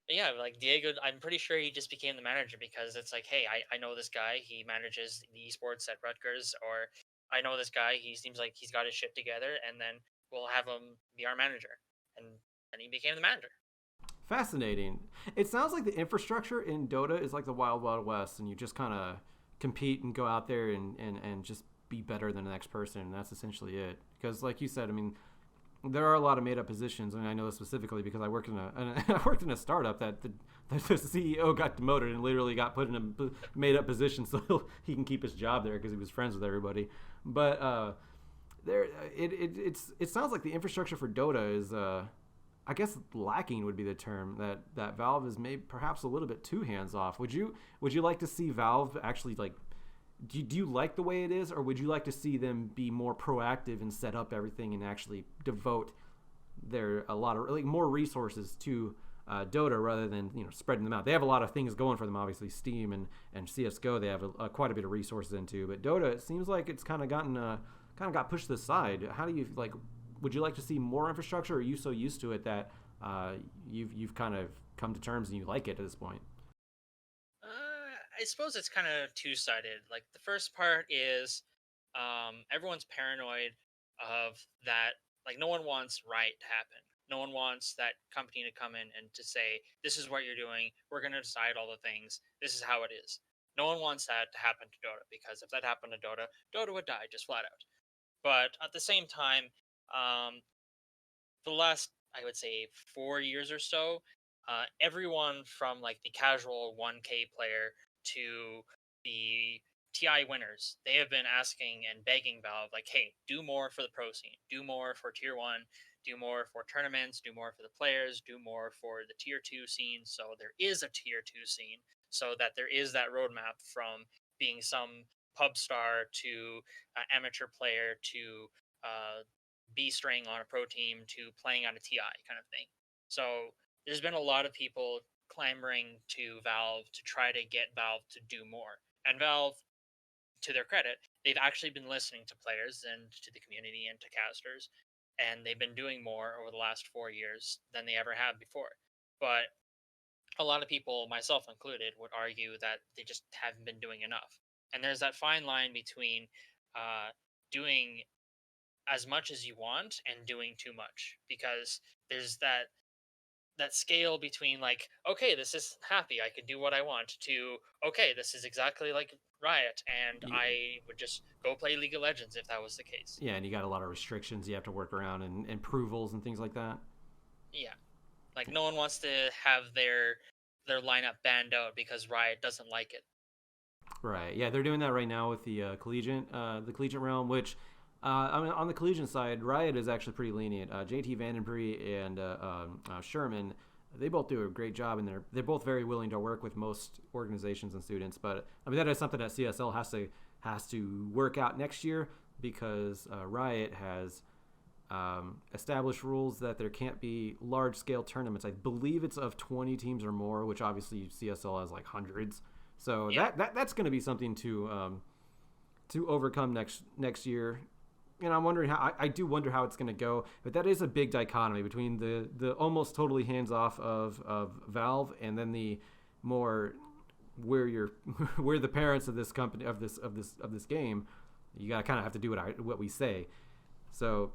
But yeah, like Diego, I'm pretty sure he just became the manager because it's like, hey, I know this guy. He manages the esports at Rutgers, or I know this guy. He seems like he's got his shit together, and then we'll have him be our manager. And then he became the manager. Fascinating. It sounds like the infrastructure in Dota is like the Wild Wild West, and you just kind of compete and go out there and just be better than the next person, and that's essentially it. Because, like you said, I mean, there are a lot of made up positions, and I know this specifically because I worked in I worked in a startup that the CEO got demoted and literally got put in a made up position so he can keep his job there because he was friends with everybody. But there, it sounds like the infrastructure for Dota is I guess lacking would be the term that Valve is maybe perhaps a little bit too hands off. Would you like to see Valve actually like do you like the way it is, or would you like to see them be more proactive and set up everything and actually devote their a lot of like more resources to Dota rather than spreading them out? They have a lot of things going for them, obviously Steam and CS:GO. They have quite a bit of resources into, but Dota it seems like it's kind of got pushed to the side. How do you like? Would you like to see more infrastructure, or are you so used to it that you've kind of come to terms and you like it at this point? I suppose it's kind of two sided. Like the first part is everyone's paranoid of that. Like no one wants riot to happen. No one wants that company to come in and to say, "This is what you're doing. We're going to decide all the things. This is how it is." No one wants that to happen to Dota because if that happened to Dota, Dota would die just flat out. But at the same time, um, for the last I would say 4 years or so, everyone from like the casual 1K player to the TI winners, they have been asking and begging Valve like, "Hey, do more for the pro scene, do more for tier one, do more for tournaments, do more for the players, do more for the tier 2 scene. So there is a tier 2 scene, so that there is that roadmap from being some pub star to amateur player to B string on a pro team to playing on a TI kind of thing. So there's been a lot of people clamoring to Valve to try to get Valve to do more. And Valve, to their credit, they've actually been listening to players and to the community and to casters, and they've been doing more over the last 4 years than they ever have before. But a lot of people, myself included, would argue that they just haven't been doing enough. And there's that fine line between doing as much as you want and doing too much, because there's that scale between, like, okay, this is happy, I can do what I want, to okay, this is exactly like Riot, and Yeah. I would just go play League of Legends if that was the case. Yeah, and you got a lot of restrictions you have to work around and approvals and things like that. Yeah, like no one wants to have their lineup banned out because Riot doesn't like it. Right. Yeah, they're doing that right now with the Collegiate realm, which on the Collegiate side, Riot is actually pretty lenient. JT Vandenbree and Sherman, they both do a great job, and they're both very willing to work with most organizations and students. But I mean, that is something that CSL has to work out next year, because Riot has established rules that there can't be large scale tournaments. I believe it's of 20 teams or more, which obviously CSL has like hundreds. So Yeah. that's going to be something to overcome next year. And I'm wondering how I do wonder how it's going to go. But that is a big dichotomy between the almost totally hands off of Valve, and then the more we're the parents of this company, of this game. You got to kind of have to do what we say. So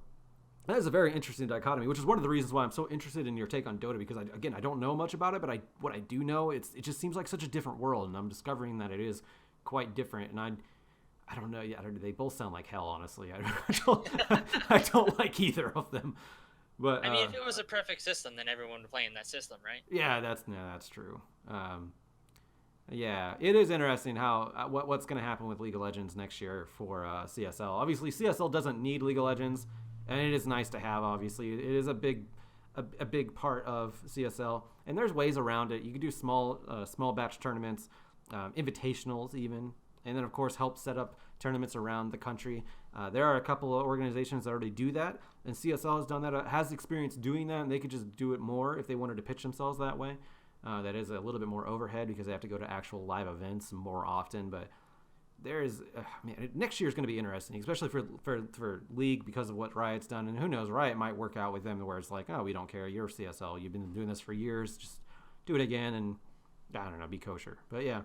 that is a very interesting dichotomy, which is one of the reasons why I'm so interested in your take on Dota, because I don't know much about it, but what I do know, it just seems like such a different world, and I'm discovering that it is quite different. And I don't know. Yeah, they both sound like hell, honestly. I don't like either of them. But I mean, if it was a perfect system, then everyone would play in that system, right? yeah, that's true. Yeah, it is interesting how what's going to happen with League of Legends next year for CSL. Obviously, CSL doesn't need League of Legends, and it is nice to have. Obviously, it is a big part of CSL, and there's ways around it. You can do small batch tournaments, invitationals even, and then of course help set up tournaments around the country. There are a couple of organizations that already do that, and CSL has done that, has experience doing that, and they could just do it more if they wanted to pitch themselves that way. That is a little bit more overhead because they have to go to actual live events more often, but next year is going to be interesting, especially for League, because of what Riot's done. And who knows, Riot might work out with them where it's like, oh, we don't care, you're CSL, you've been doing this for years, just do it again, and I don't know, be kosher. But yeah,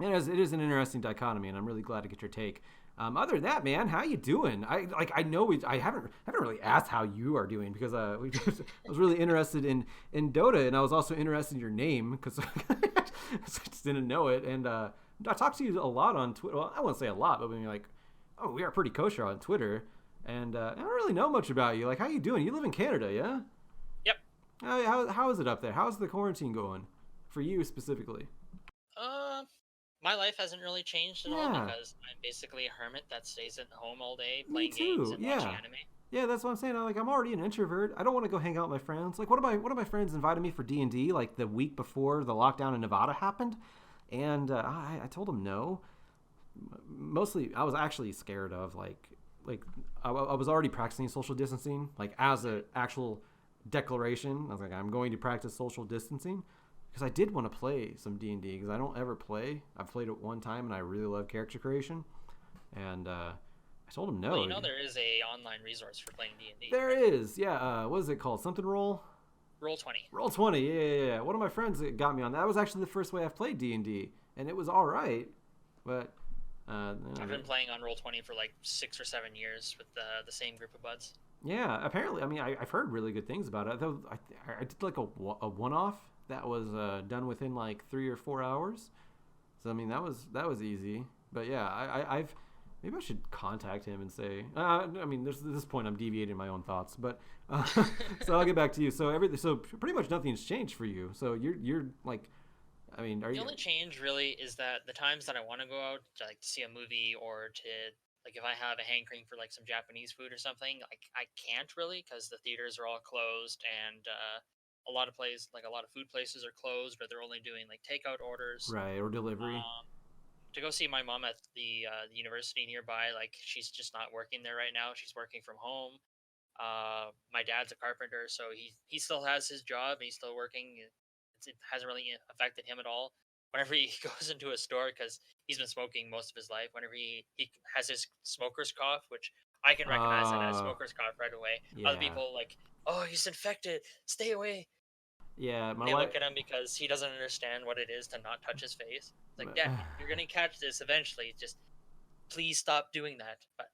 it is an interesting dichotomy, and I'm really glad to get your take. Other than that, man, how you doing? I haven't really asked how you are doing, because I was really interested in Dota, and I was also interested in your name because I just didn't know it. And I talked to you a lot on Twitter. Well, I won't say a lot, but when you're like, oh, we are pretty kosher on Twitter, and I don't really know much about you. Like, how you doing? You live in Canada, yeah? Yep. How is it up there? How's the quarantine going for you specifically? My life hasn't really changed at all, because I'm basically a hermit that stays at home all day playing Me too. games and watching anime. Yeah, that's what I'm saying. I'm already an introvert. I don't want to go hang out with my friends. Like, one of my friends invited me for D&D like the week before the lockdown in Nevada happened, and I told him no. Mostly, I was actually scared of I was already practicing social distancing, like as an actual declaration. I was like, I'm going to practice social distancing, because I did want to play some D&D, because I don't ever play. I've played it one time, and I really love character creation. And I told him no. Well, you know, there is a online resource for playing D&D. There is, yeah. What is it called? Something Roll? Roll20. Roll20, yeah. One of my friends got me on that. That was actually the first way I've played D&D, and it was all right. But I've been playing on Roll20 for like 6 or 7 years with the same group of buds. Yeah, apparently. I mean, I've heard really good things about it. I did like a one-off that was done within like 3 or 4 hours. So I mean, that was easy. But yeah, I've maybe I should contact him and say. I mean, at this point, I'm deviating my own thoughts. But so I'll get back to you. So pretty much nothing's changed for you. So you're like, I mean, The only change really is that the times that I want to go out to, like, to see a movie or to Like if I have a hankering for like some Japanese food or something, like I can't really because the theaters are all closed and a lot of food places are closed or they're only doing like takeout orders. Right, or delivery. Um, to go see my mom at the university nearby, like she's just not working there right now. She's working from home. My dad's a carpenter, so he still has his job. He's still working. It hasn't really affected him at all. Whenever he goes into a store, because he's been smoking most of his life, whenever he has his smoker's cough, which I can recognize that as Uh, smoker's cough right away. Other yeah. people like, oh, he's infected. Stay away. Yeah, my And they wife. look at him because he doesn't understand what it is to not touch his face. It's like, Dad, you're gonna catch this eventually. Just please stop doing that. But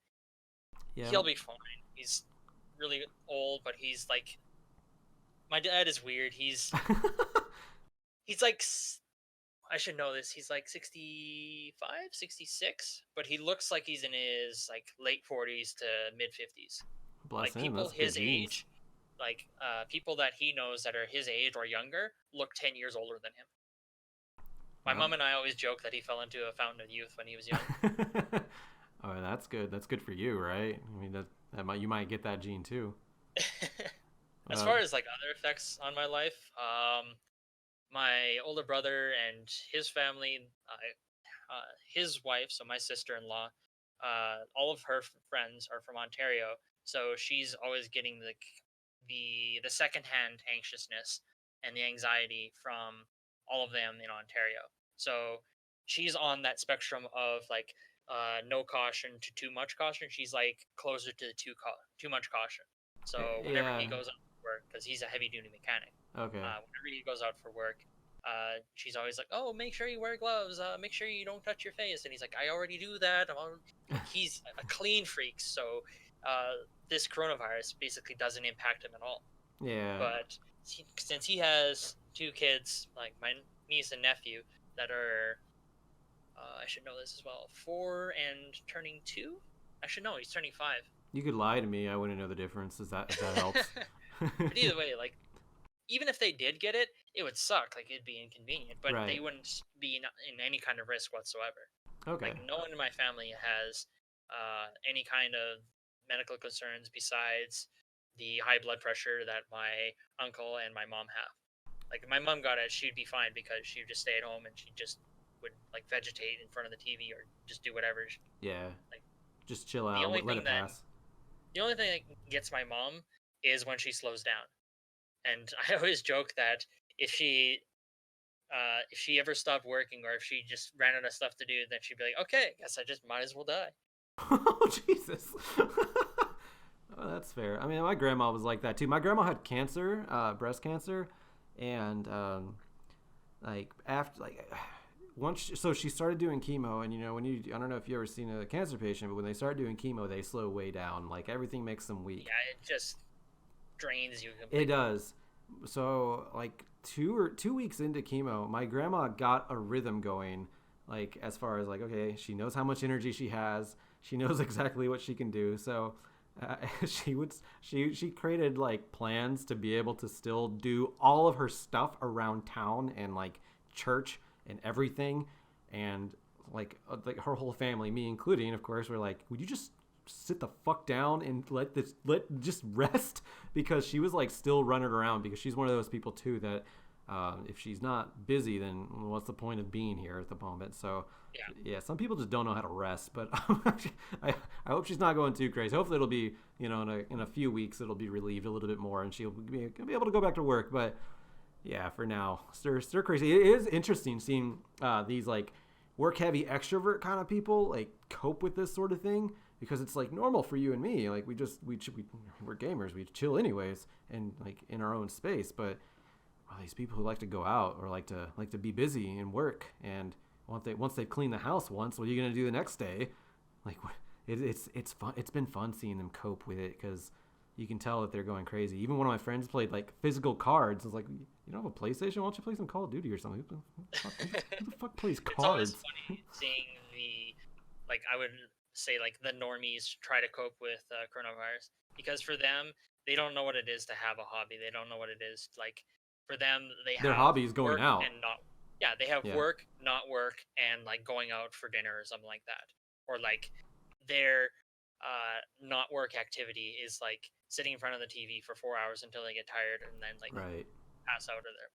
Yeah. he'll be fine. He's really old, but he's like, my dad is weird. He's like, I should know this. He's like 65, 66, but he looks like he's in his like late 40s to mid 50s. Bless Like him. people That's good his genes. age, like people that he knows that are his age or younger look 10 years older than him. My Wow. mom and I always joke that he fell into a fountain of youth when he was young. Oh, that's good. That's good for you, right? I mean, that might you might get that gene too. As Uh, far as like other effects on my life, my older brother and his family, his wife, so my sister-in-law, all of her friends are from Ontario, so she's always getting the secondhand anxiousness and the anxiety from all of them in Ontario. So she's on that spectrum of like no caution to too much caution. She's like closer to too much caution. So whenever yeah. he goes out for work, because he's a heavy duty mechanic, Okay. whenever he goes out for work, she's always like, "Oh, make sure you wear gloves. Make sure you don't touch your face." And he's like, "I already do that." Like he's a clean freak, so this coronavirus basically doesn't impact him at all. Yeah. But since he has two kids, like my niece and nephew, that are I should know this as well, 4 and turning 2. I should know he's turning 5. You could lie to me. I wouldn't know the difference. Is that if that helps? But either way, like even if they did get it, it would suck. Like it'd be inconvenient, but they Right. wouldn't be in any kind of risk whatsoever. Okay. Like no one in my family has any kind of medical concerns besides the high blood pressure that my uncle and my mom have. Like if my mom got it, she'd be fine because she'd just stay at home and she just would like vegetate in front of the TV or just do whatever. Yeah. Like Just chill the out. only Let thing it that pass. the only thing that gets my mom is when she slows down. And I always joke that if she ever stopped working or if she just ran out of stuff to do, then she'd be like, "Okay, I guess I just might as well die." Oh Jesus. Oh, that's fair. I mean, my grandma was like that too. My grandma had cancer, breast cancer, and like after like once so she started doing chemo, and you know when you I don't know if you ever seen a cancer patient, but when they start doing chemo, they slow way down. Like everything makes them weak. Yeah, it just drains you It completely. does. So like 2 weeks into chemo, my grandma got a rhythm going. Like as far as like okay, she knows how much energy she has. She knows exactly what she can do. So uh, she created like plans to be able to still do all of her stuff around town and like church and everything. And like her whole family, me including, of course, were like, would you just sit the fuck down and let just rest, because she was like still running around, because she's one of those people too that if she's not busy, then what's the point of being here at the moment? So Yeah. yeah, some people just don't know how to rest, but I hope she's not going too crazy. Hopefully it'll be, you know, in a few weeks it'll be relieved a little bit more and she'll be able to go back to work. But yeah, for now, stir crazy. It is interesting seeing these like work heavy extrovert kind of people like cope with this sort of thing, because it's like normal for you and me. Like we're gamers, we chill anyways, and like in our own space. But well, these people who like to go out or like to be busy and work, and once they've cleaned the house once, what are you gonna do the next day? Like it's fun. It's been fun seeing them cope with it, because you can tell that they're going crazy. Even one of my friends played like physical cards. I was like, you don't have a PlayStation? Why don't you play some Call of Duty or something? Who the fuck plays It's always cards? funny seeing like I would say like the normies try to cope with coronavirus because for them they don't know what it is to have a hobby. They don't know what it is like for them they Their have hobby is going work out. and not yeah they have Yeah. work not work and like going out for dinner or something like that or like their not work activity is like sitting in front of the TV for 4 hours until they get tired and then like Right. pass out of there.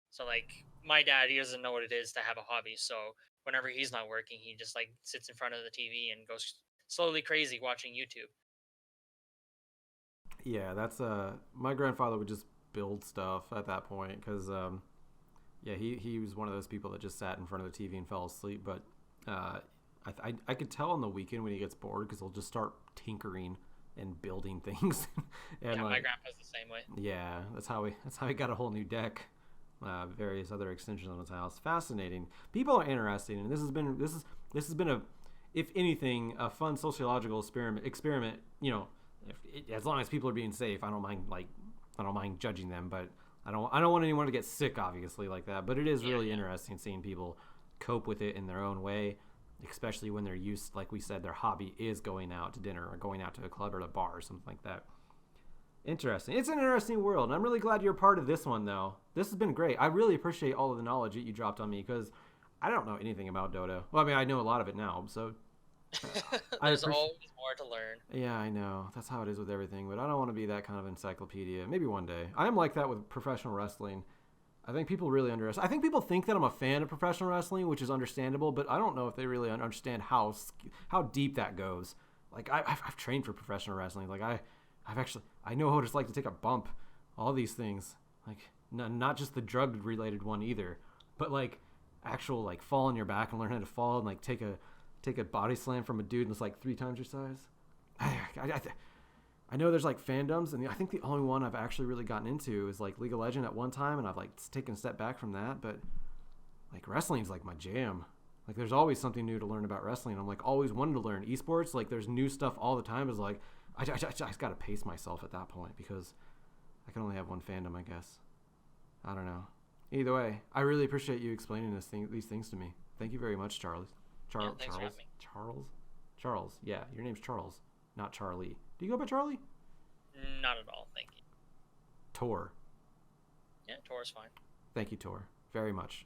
So like my dad, he doesn't know what it is to have a hobby. So whenever he's not working, he just like sits in front of the TV and goes slowly crazy watching YouTube. Yeah, that's my grandfather would just build stuff at that point because yeah, he was one of those people that just sat in front of the TV and fell asleep. But I could tell on the weekend when he gets bored because he'll just start tinkering and building things. And Yeah, my like, grandpa's the same way. yeah, that's how he got a whole new deck, various other extensions on his house. Fascinating. People are interesting, and this has been a, if anything, a fun sociological experiment. You know, as long as people are being safe, I don't mind judging them, but I don't want anyone to get sick, obviously, like that. But it is really interesting seeing people cope with it in their own way, especially when they're used, like we said, their hobby is going out to dinner or going out to a club or a bar or something like that. Interesting. It's an interesting world, and I'm really glad you're a part of this one, though. This has been great. I really appreciate all of the knowledge that you dropped on me because I don't know anything about Dota. Well, I mean, I know a lot of it now, so There's always more to learn. Yeah, I know. That's how it is with everything, but I don't want to be that kind of encyclopedia. Maybe one day. I am like that with professional wrestling. I think people really underestimate. I think people think that I'm a fan of professional wrestling, which is understandable, but I don't know if they really understand how deep that goes. Like I've trained for professional wrestling. Like I know what it's like to take a bump. All these things, like not just the drug related one either, but like actual like fall on your back and learn how to fall and like take a body slam from a dude that's like 3 times your size. I know there's like fandoms, and I think the only one I've actually really gotten into is like League of Legends at one time, and I've like taken a step back from that. But like wrestling's like my jam. Like there's always something new to learn about wrestling. I'm like always wanting to learn esports. Like there's new stuff all the time. Is like I just got to pace myself at that point because I can only have one fandom, I guess. I don't know. Either way, I really appreciate you explaining these things to me. Thank you very much, Charles. Thanks for having me. Charles. Yeah, your name's Charles, not Charlie. Do you go by Charlie? Not at all, thank you. Tor. Yeah, Tor's fine. Thank you, Tor, very much.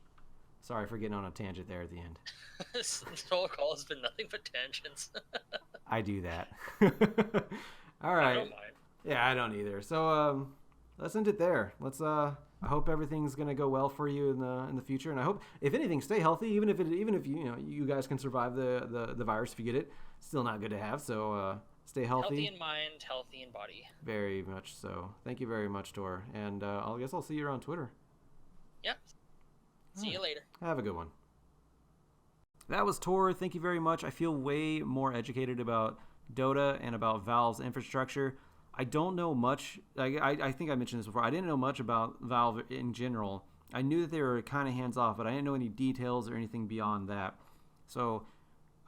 Sorry for getting on a tangent there at the end. This whole call has been nothing but tangents. I do that. All right. I don't mind. Yeah, I don't either. So let's end it there. I hope everything's gonna go well for you in the future, and I hope, if anything, stay healthy. Even if you guys can survive the virus if you get it, still not good to have. So stay healthy. Healthy in mind, healthy in body. Very much so. Thank you very much, Tor, and I guess I'll see you around Twitter. Yep. See you later. Have a good one. That was Tor. Thank you very much. I feel way more educated about Dota and about Valve's infrastructure. I don't know much. I think I mentioned this before. I didn't know much about Valve in general. I knew that they were kind of hands-off, but I didn't know any details or anything beyond that. So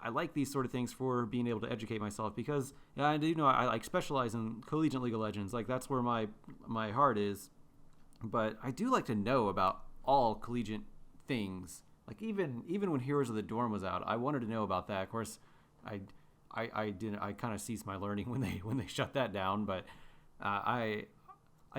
I like these sort of things for being able to educate myself because I do know I like specialize in Collegiate League of Legends. Like that's where my heart is. But I do like to know about all collegiate things. Like even when Heroes of the Dorm was out, I wanted to know about that. Of course, I kind of ceased my learning when they shut that down. But I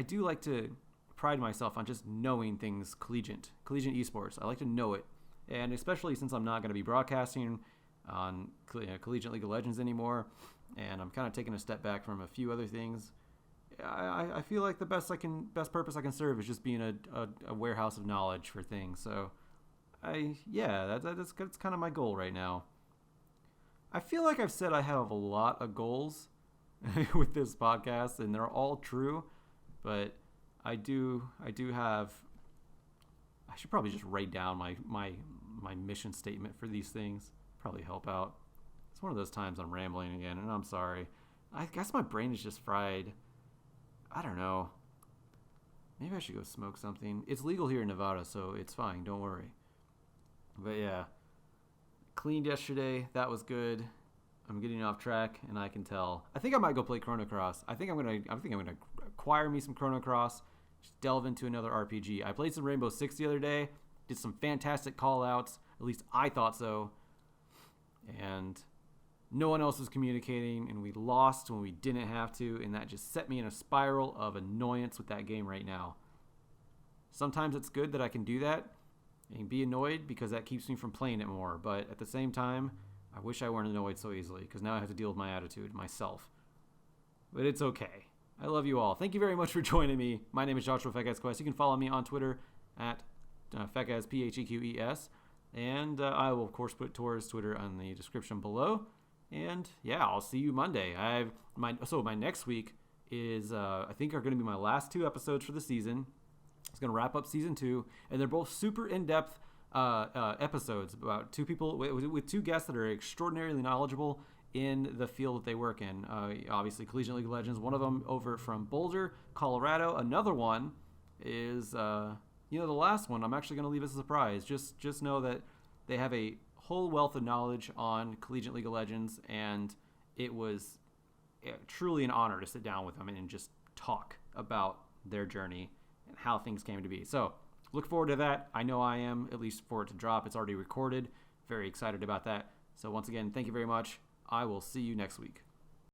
do like to pride myself on just knowing things collegiate esports. I like to know it, and especially since I'm not going to be broadcasting on Collegiate League of Legends anymore, and I'm kind of taking a step back from a few other things. I feel like the best purpose I can serve is just being a warehouse of knowledge for things. So that's kind of my goal right now. I feel like I've said I have a lot of goals with this podcast, and they're all true, but I do have. I should probably just write down my mission statement for these things. Probably help out. It's one of those times I'm rambling again, and I'm sorry. I guess my brain is just fried. I don't know. Maybe I should go smoke something. It's legal here in Nevada, so it's fine. Don't worry. But yeah, cleaned yesterday. That was good. I'm getting off track, and I can tell. I think I might go play Chrono Cross. I think I'm gonna acquire me some Chrono Cross. Just delve into another RPG. I played some Rainbow Six the other day. Did some fantastic call-outs. At least I thought so. And no one else was communicating, and we lost when we didn't have to, and that just set me in a spiral of annoyance with that game right now. Sometimes it's good that I can do that and be annoyed because that keeps me from playing it more, but at the same time, I wish I weren't annoyed so easily, because now I have to deal with my attitude myself. But it's okay. I love you all. Thank you very much for joining me. My name is Joshua Fequez. You can follow me on Twitter at Fequez, P-H-E-Q-E-S. And I will, of course, put Tor's Twitter on the description below. And yeah, I'll see you Monday. My next week is, I think, are going to be my last 2 episodes for the season. It's going to wrap up season 2, and they're both super in-depth episodes about 2 people with 2 guests that are extraordinarily knowledgeable in the field that they work in. Obviously, Collegiate League of Legends. One of them over from Boulder, Colorado. Another one is, the last one. I'm actually going to leave as a surprise. Just know that they have a whole wealth of knowledge on Collegiate League of Legends, and it was truly an honor to sit down with them and just talk about their journey and how things came to be. So look forward to that. I know I am, at least for it to drop. It's already recorded. Very excited about that. So once again, thank you very much. I will see you next week.